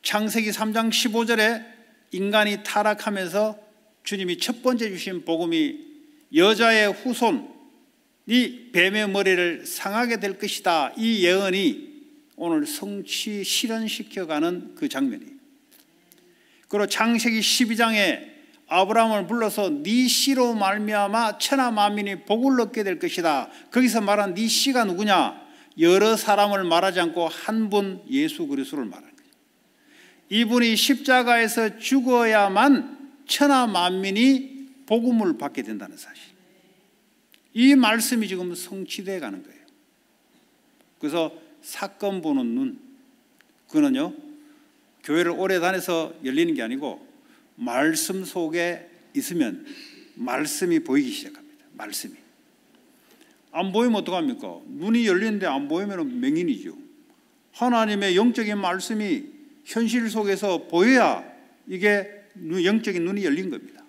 창세기 3장 15절에 인간이 타락하면서 주님이 첫 번째 주신 복음이 여자의 후손이 뱀의 머리를 상하게 될 것이다. 이 예언이 오늘 성취 실현시켜가는 그 장면이에요. 그리고 창세기 12장에 아브라함을 불러서 네 씨로 말미암아 천하 만민이 복을 얻게 될 것이다. 거기서 말한 네 씨가 누구냐? 여러 사람을 말하지 않고 한 분 예수 그리스도를 말하는 거예요. 이분이 십자가에서 죽어야만 천하 만민이 복음을 받게 된다는 사실. 이 말씀이 지금 성취되어 가는 거예요. 그래서 사건 보는 눈, 그거는요 교회를 오래 다녀서 열리는 게 아니고 말씀 속에 있으면 말씀이 보이기 시작합니다. 말씀이 안 보이면 어떡합니까? 눈이 열리는데 안 보이면 맹인이죠. 하나님의 영적인 말씀이 현실 속에서 보여야 이게 영적인 눈이 열린 겁니다.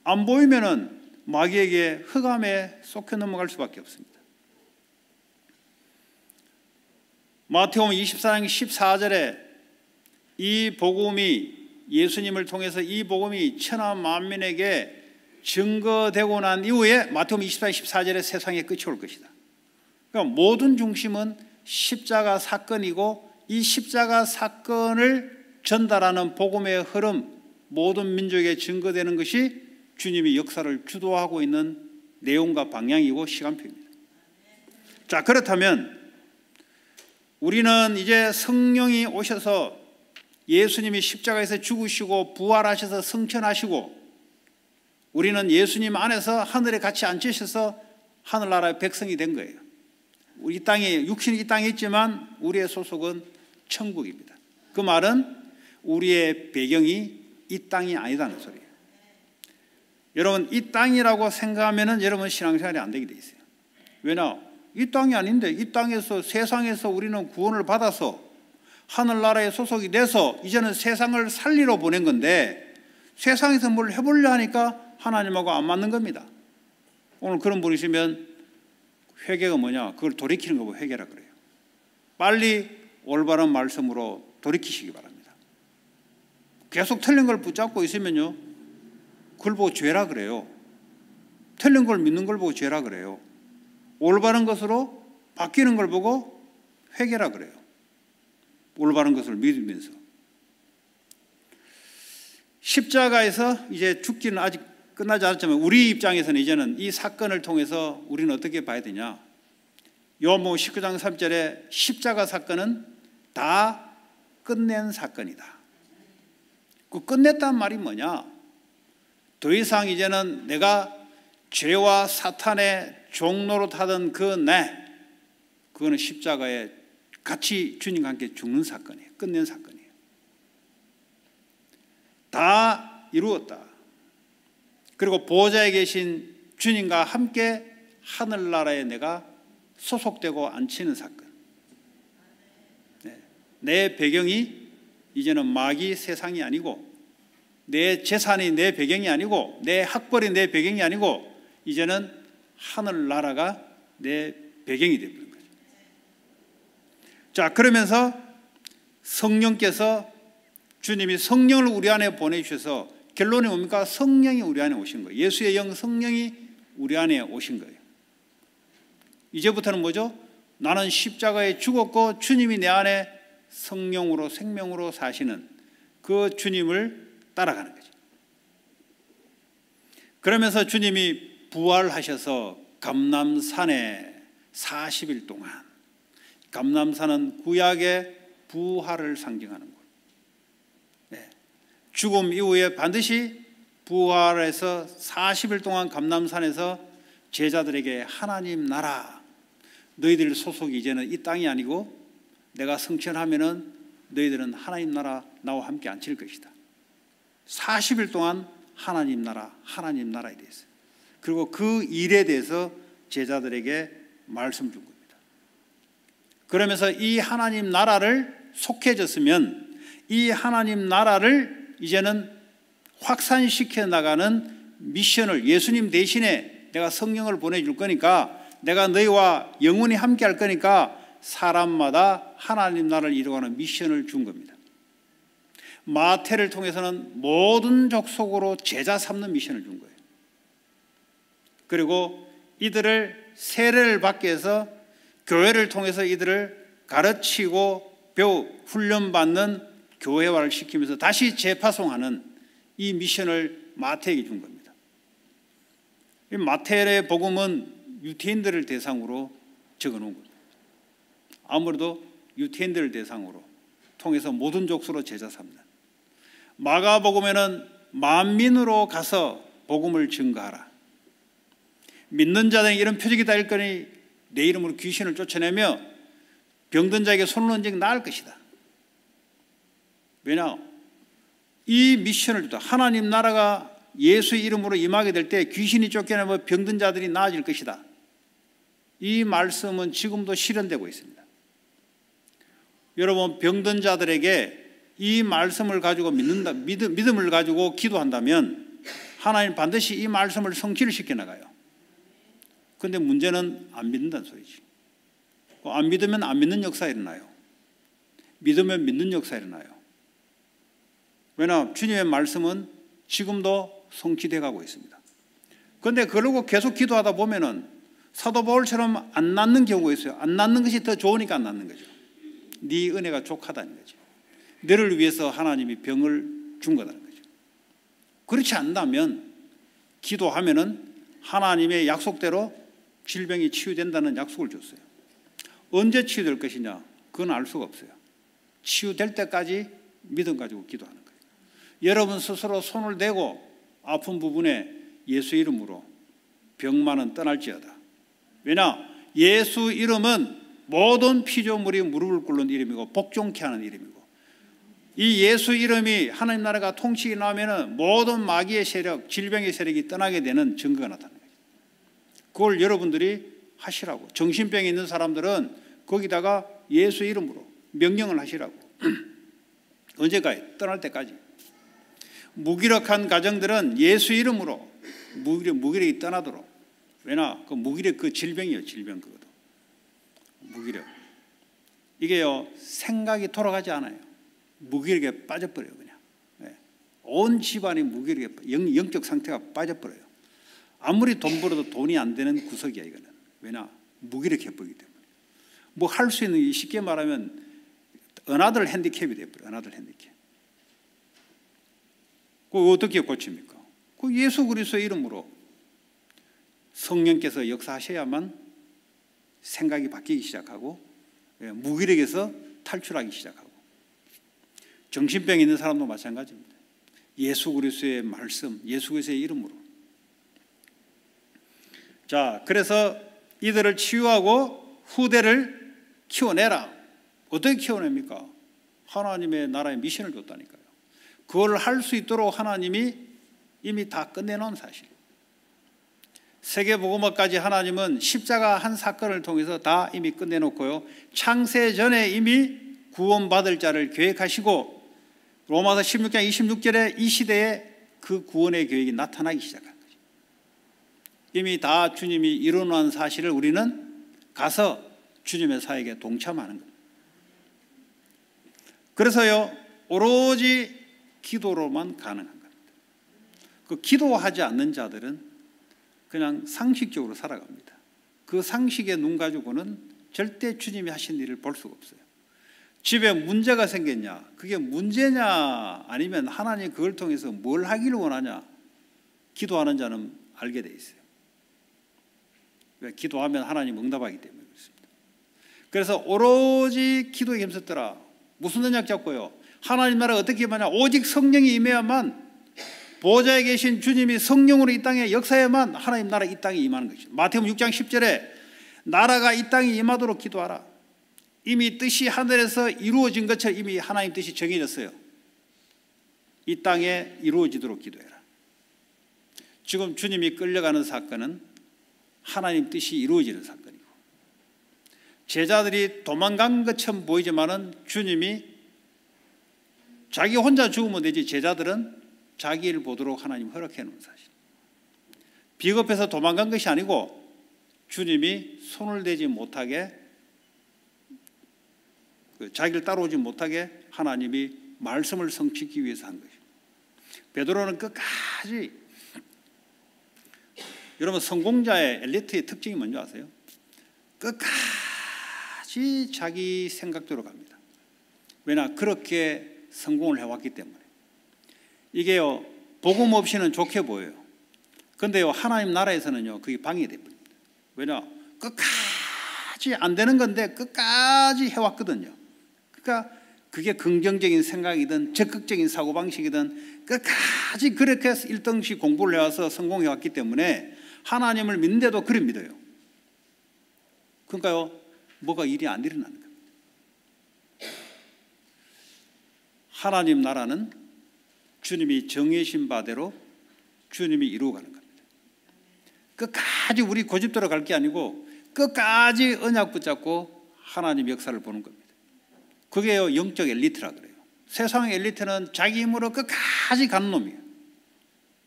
안 보이면은 마귀에게 흑암에 쏙혀 넘어갈 수밖에 없습니다. 마태복음 24장 14절에 이 복음이 예수님을 통해서 이 복음이 천하 만민에게 증거되고 난 이후에 마태복음 24장 14절에 세상의 끝이 올 것이다. 그러니까 모든 중심은 십자가 사건이고 이 십자가 사건을 전달하는 복음의 흐름, 모든 민족에 증거되는 것이 주님이 역사를 주도하고 있는 내용과 방향이고 시간표입니다. 자, 그렇다면 우리는 이제 성령이 오셔서 예수님이 십자가에서 죽으시고 부활하셔서 승천하시고 우리는 예수님 안에서 하늘에 같이 앉으셔서 하늘나라의 백성이 된 거예요. 우리 땅에 육신이 이 땅에 있지만 우리의 소속은 천국입니다. 그 말은 우리의 배경이 이 땅이 아니다는 소리예요. 여러분, 이 땅이라고 생각하면 여러분 신앙생활이 안 되게 돼 있어요. 왜냐? 이 땅이 아닌데 이 땅에서 세상에서 우리는 구원을 받아서 하늘나라에 소속이 돼서 이제는 세상을 살리러 보낸 건데 세상에서 뭘 해보려 하니까 하나님하고 안 맞는 겁니다. 오늘 그런 분이시면 회개가 뭐냐? 그걸 돌이키는 거 보고 회개라 그래요. 빨리 올바른 말씀으로 돌이키시기 바랍니다. 계속 틀린 걸 붙잡고 있으면요 그걸 보고 죄라 그래요. 틀린 걸 믿는 걸 보고 죄라 그래요. 올바른 것으로 바뀌는 걸 보고 회개라 그래요. 올바른 것을 믿으면서 십자가에서 이제 죽기는 아직 끝나지 않았지만 우리 입장에서는 이제는 이 사건을 통해서 우리는 어떻게 봐야 되냐? 요한복음 19장 3절에 십자가 사건은 다 끝낸 사건이다. 그 끝냈다는 말이 뭐냐? 더 이상 이제는 내가 죄와 사탄의 종노릇하던 그거는 십자가에 같이 주님과 함께 죽는 사건이에요. 끝낸 사건이에요. 다 이루었다. 그리고 보좌에 계신 주님과 함께 하늘나라에 내가 소속되고 앉히는 사건. 내 배경이 이제는 마귀 세상이 아니고, 내 재산이 내 배경이 아니고, 내 학벌이 내 배경이 아니고, 이제는 하늘나라가 내 배경이 되는 거죠. 자, 그러면서 성령께서, 주님이 성령을 우리 안에 보내주셔서 결론이 뭡니까? 성령이 우리 안에 오신 거예요. 예수의 영 성령이 우리 안에 오신 거예요. 이제부터는 뭐죠? 나는 십자가에 죽었고 주님이 내 안에 성령으로 생명으로 사시는 그 주님을 따라가는 거죠. 그러면서 주님이 부활하셔서 감람산에 40일 동안, 감람산은 구약의 부활을 상징하는 곳. 죽음 이후에 반드시 부활해서 40일 동안 감람산에서 제자들에게 하나님 나라, 너희들 소속이 이제는 이 땅이 아니고 내가 성천하면은 너희들은 하나님 나라 나와 함께 앉힐 것이다. 40일 동안 하나님 나라에 대해서, 그리고 그 일에 대해서 제자들에게 말씀 준 겁니다. 그러면서 이 하나님 나라를 속해졌으면 이 하나님 나라를 이제는 확산시켜 나가는 미션을, 예수님 대신에 내가 성령을 보내줄 거니까, 내가 너희와 영원히 함께 할 거니까 사람마다 하나님 나라를 이루어가는 미션을 준 겁니다. 마태를 통해서는 모든 족속으로 제자 삼는 미션을 준 거예요. 그리고 이들을 세례를 받게 해서 교회를 통해서 이들을 가르치고 훈련받는 교회화를 시키면서 다시 재파송하는 이 미션을 마태에게 준 겁니다. 이 마태의 복음은 유태인들을 대상으로 적어놓은 겁니다. 아무래도 유태인들을 대상으로 통해서 모든 족속으로 제자 삼는, 마가복음에는 만민으로 가서 복음을 증거하라. 믿는 자들에게 이런 표적이 다 일 거니 내 이름으로 귀신을 쫓아내며 병든 자에게 손을 얹으면 나을 것이다. 왜냐? 이 미션을 줬다. 하나님 나라가 예수의 이름으로 임하게 될 때 귀신이 쫓겨나면 병든 자들이 나아질 것이다. 이 말씀은 지금도 실현되고 있습니다. 여러분, 병든 자들에게 이 말씀을 가지고 믿음을 가지고 기도한다면 하나님 반드시 이 말씀을 성취를 시켜나가요. 그런데 문제는 안 믿는다는 소리지. 안 믿으면 안 믿는 역사 일어나요. 믿으면 믿는 역사 일어나요. 왜냐? 주님의 말씀은 지금도 성취되어 가고 있습니다. 그런데 그러고 계속 기도하다 보면은 사도 바울처럼 안 낫는 경우가 있어요. 안 낫는 것이 더 좋으니까 안 낫는 거죠. 네 은혜가 족하다는 거죠. 너를 위해서 하나님이 병을 준 거라는 거죠. 그렇지 않다면 기도하면은 하나님의 약속대로 질병이 치유된다는 약속을 줬어요. 언제 치유될 것이냐? 그건 알 수가 없어요. 치유될 때까지 믿음 가지고 기도하는 거예요. 여러분 스스로 손을 대고 아픈 부분에 예수 이름으로 병만은 떠날지어다. 왜냐? 예수 이름은 모든 피조물이 무릎을 꿇는 이름이고 복종케 하는 이름이고, 이 예수 이름이 하나님 나라가 통치에 나오면 모든 마귀의 세력, 질병의 세력이 떠나게 되는 증거가 나타나는 거죠. 그걸 여러분들이 하시라고. 정신병이 있는 사람들은 거기다가 예수 이름으로 명령을 하시라고. 언제까지? 떠날 때까지. 무기력한 가정들은 예수 이름으로 무기력이 떠나도록. 왜냐? 그 무기력, 그 질병이에요. 질병 그거도. 무기력. 이게요, 생각이 돌아가지 않아요. 무기력에 빠져버려요. 그냥. 네. 온 집안이 무기력에, 영적 상태가 빠져버려요. 아무리 돈 벌어도 돈이 안 되는 구석이야 이거는. 왜냐? 무기력해버리기 때문에. 뭐 할 수 있는, 쉽게 말하면 어나더 핸디캡이 돼버려요. 어나더 핸디캡. 그거 어떻게 고칩니까? 그 예수 그리스도의 이름으로 성령께서 역사하셔야만 생각이 바뀌기 시작하고 무기력에서 탈출하기 시작하고, 정신병 있는 사람도 마찬가지입니다. 예수 그리스도의 말씀, 예수 그리스도의 이름으로. 자, 그래서 이들을 치유하고 후대를 키워내라. 어떻게 키워냅니까? 하나님의 나라의 미션을 줬다니까요. 그걸 할 수 있도록 하나님이 이미 다 끝내놓은 사실. 세계복음화까지 하나님은 십자가 한 사건을 통해서 다 이미 끝내놓고요, 창세 전에 이미 구원받을 자를 계획하시고, 로마서 16장 26절에 이 시대에 그 구원의 계획이 나타나기 시작한 거죠. 이미 다 주님이 이루어놓은 사실을 우리는 가서 주님의 사역에 동참하는 겁니다. 그래서요, 오로지 기도로만 가능한 겁니다. 그 기도하지 않는 자들은 그냥 상식적으로 살아갑니다. 그 상식에 눈 가지고는 절대 주님이 하신 일을 볼 수가 없어요. 집에 문제가 생겼냐, 그게 문제냐, 아니면 하나님 그걸 통해서 뭘 하기를 원하냐, 기도하는 자는 알게 돼 있어요. 왜? 기도하면 하나님 응답하기 때문에 그렇습니다. 그래서 오로지 기도에 힘썼더라. 무슨 언약 잡고요? 하나님 나라가 어떻게 임하냐? 오직 성령이 임해야만, 보좌에 계신 주님이 성령으로 이 땅에 역사해야만 하나님 나라 이 땅에 임하는 것이죠. 마태복음 6장 10절에 나라가 이 땅에 임하도록 기도하라. 이미 뜻이 하늘에서 이루어진 것처럼 이미 하나님 뜻이 정해졌어요. 이 땅에 이루어지도록 기도해라. 지금 주님이 끌려가는 사건은 하나님 뜻이 이루어지는 사건이고, 제자들이 도망간 것처럼 보이지만은 주님이 자기 혼자 죽으면 되지, 제자들은 자기 일 보도록 하나님 허락해 놓은 사실. 비겁해서 도망간 것이 아니고 주님이 손을 대지 못하게, 자기를 따라오지 못하게 하나님이 말씀을 성취하기 위해서 한 것이죠. 베드로는 끝까지, 여러분 성공자의 엘리트의 특징이 뭔지 아세요? 끝까지 자기 생각대로 갑니다. 왜냐? 그렇게 성공을 해왔기 때문에. 이게요, 복음 없이는 좋게 보여요. 그런데요, 하나님 나라에서는요, 그게 방해됩니다. 왜냐? 끝까지 안 되는 건데 끝까지 해왔거든요. 그러니까 그게 긍정적인 생각이든 적극적인 사고방식이든 끝까지 그렇게 1등씩 공부를 해와서 성공해왔기 때문에 하나님을 믿는데도 그래 믿어요. 그러니까요, 뭐가 일이 안 일어나는 겁니다. 하나님 나라는 주님이 정해신 바대로 주님이 이루어가는 겁니다. 끝까지 우리 고집대로 갈 게 아니고 끝까지 언약 붙잡고 하나님 역사를 보는 겁니다. 그게요, 영적 엘리트라 그래요. 세상의 엘리트는 자기 힘으로 끝까지 가는 놈이에요.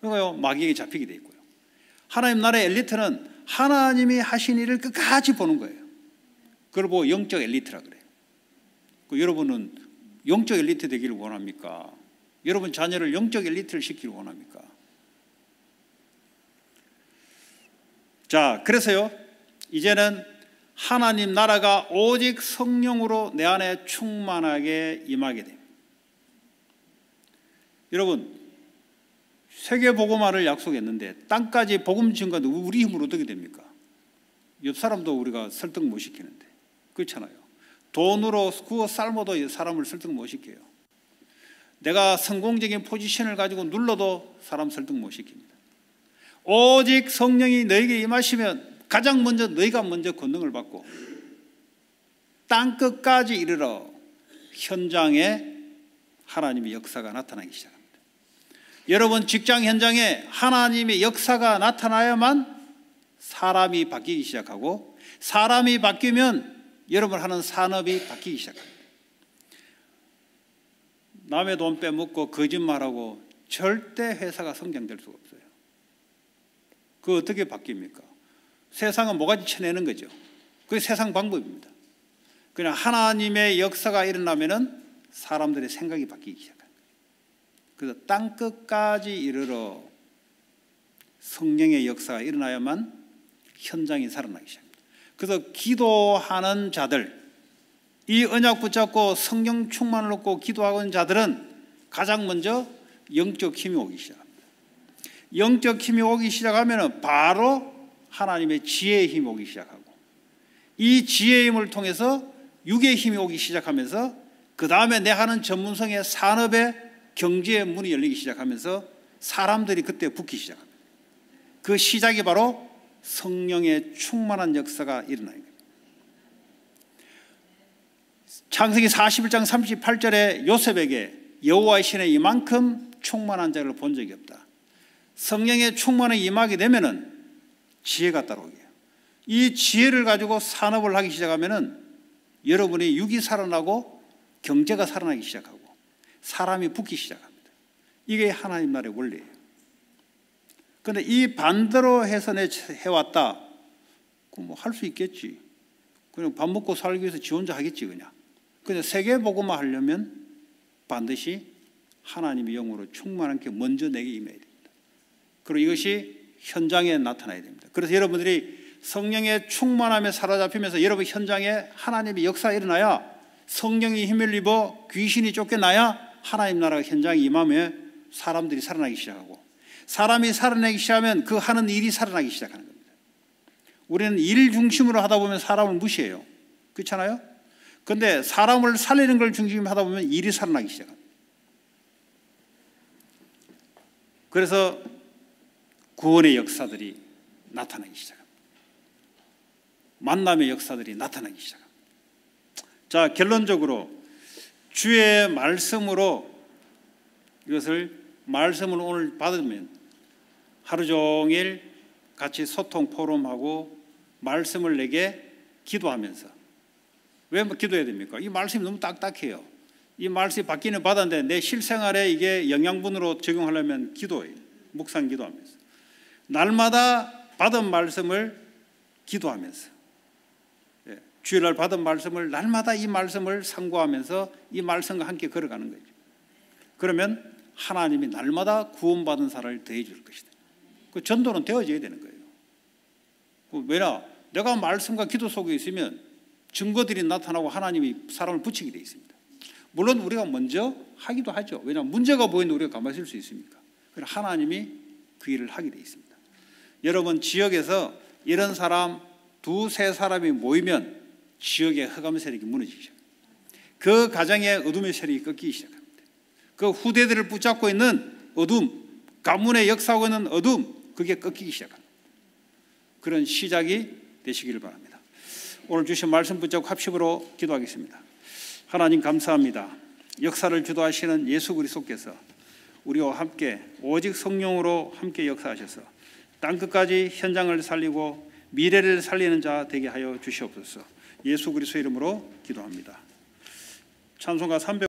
그러니까요, 마귀에게 잡히게 돼 있고요. 하나님 나라의 엘리트는 하나님이 하신 일을 끝까지 보는 거예요. 그걸 보고 영적 엘리트라 그래요. 여러분은 영적 엘리트 되기를 원합니까? 여러분 자녀를 영적 엘리트를 시키기를 원합니까? 자, 그래서요, 이제는 하나님 나라가 오직 성령으로 내 안에 충만하게 임하게 됩니다. 여러분, 세계 복음화를 약속했는데 땅까지 복음 전가도 우리 힘으로 어떻게 됩니까? 옆 사람도 우리가 설득 못 시키는데, 그렇잖아요. 돈으로 구워 삶아도 사람을 설득 못 시켜요. 내가 성공적인 포지션을 가지고 눌러도 사람 설득 못 시킵니다. 오직 성령이 너에게 임하시면 가장 먼저 너희가 먼저 권능을 받고 땅끝까지 이르러 현장에 하나님의 역사가 나타나기 시작합니다. 여러분 직장 현장에 하나님의 역사가 나타나야만 사람이 바뀌기 시작하고, 사람이 바뀌면 여러분 하는 산업이 바뀌기 시작합니다. 남의 돈 빼먹고 거짓말하고 절대 회사가 성장될 수가 없어요. 그거 어떻게 바뀝니까? 세상은 모가지 쳐내는 거죠. 그게 세상 방법입니다. 그냥 하나님의 역사가 일어나면은 사람들의 생각이 바뀌기 시작합니다. 그래서 땅끝까지 이르러 성령의 역사가 일어나야만 현장이 살아나기 시작합니다. 그래서 기도하는 자들, 이 언약 붙잡고 성령 충만을 얻고 기도하는 자들은 가장 먼저 영적 힘이 오기 시작합니다. 영적 힘이 오기 시작하면 바로 하나님의 지혜의 힘이 오기 시작하고, 이 지혜의 힘을 통해서 육의 힘이 오기 시작하면서 그 다음에 내 하는 전문성의 산업의 경제의 문이 열리기 시작하면서 사람들이 그때 붙기 시작합니다. 그 시작이 바로 성령의 충만한 역사가 일어나는 거예요. 창세기 41장 38절에 요셉에게 여호와의 신에 이만큼 충만한 자를 본 적이 없다. 성령의 충만에 임하게 되면은 지혜가 따라오게. 이 지혜를 가지고 산업을 하기 시작하면은 여러분의 육이 살아나고 경제가 살아나기 시작하고 사람이 붙기 시작합니다. 이게 하나님 나라의 원리예요. 그런데 이 반대로 해서 해왔다. 그럼 뭐 할 수 있겠지. 그냥 밥 먹고 살기 위해서 지 혼자 하겠지 그냥. 근데 세계복음화 하려면 반드시 하나님의 영으로 충만한 게 먼저 내게 임해야 됩니다. 그리고 이것이 현장에 나타나야 됩니다. 그래서 여러분들이 성령의 충만함에 사로잡히면서 여러분 현장에 하나님의 역사가 일어나야, 성령이 힘을 입어 귀신이 쫓겨나야 하나님 나라가 현장에 임하면 사람들이 살아나기 시작하고, 사람이 살아나기 시작하면 그 하는 일이 살아나기 시작하는 겁니다. 우리는 일 중심으로 하다 보면 사람을 무시해요. 그렇잖아요? 그런데 사람을 살리는 걸 중심으로 하다 보면 일이 살아나기 시작합니다. 그래서 구원의 역사들이 나타나기 시작합니다. 만남의 역사들이 나타나기 시작합니다. 자, 결론적으로 주의 말씀으로 이것을 말씀을 오늘 받으면 하루 종일 같이 소통 포럼하고 말씀을 내게 기도하면서, 왜 기도해야 됩니까? 이 말씀이 너무 딱딱해요. 이 말씀이 받기는 받았는데 내 실생활에 이게 영양분으로 적용하려면 기도해요. 묵상 기도하면서 날마다 받은 말씀을 기도하면서, 주일날 받은 말씀을 날마다 이 말씀을 상고하면서 이 말씀과 함께 걸어가는 거죠. 그러면 하나님이 날마다 구원받은 사람을 더해 줄 것이다. 그 전도는 되어져야 되는 거예요. 왜냐? 내가 말씀과 기도 속에 있으면 증거들이 나타나고 하나님이 사람을 붙이게 되어 있습니다. 물론 우리가 먼저 하기도 하죠. 왜냐하면 문제가 보이는데 우리가 가만히 있을 수 있습니까? 그래서 하나님이 그 일을 하게 되어 있습니다. 여러분 지역에서 이런 사람 두세 사람이 모이면 지역의 흑암 세력이 무너지기 시작합니다. 그 가정의 어둠의 세력이 꺾이기 시작합니다. 그 후대들을 붙잡고 있는 어둠, 가문에 역사하고 있는 어둠, 그게 꺾이기 시작합니다. 그런 시작이 되시기를 바랍니다. 오늘 주신 말씀 붙잡고 합심으로 기도하겠습니다. 하나님 감사합니다. 역사를 주도하시는 예수 그리스도께서 우리와 함께 오직 성령으로 함께 역사하셔서 땅끝까지 현장을 살리고 미래를 살리는 자 되게 하여 주시옵소서. 예수 그리스도 이름으로 기도합니다. 찬송가 300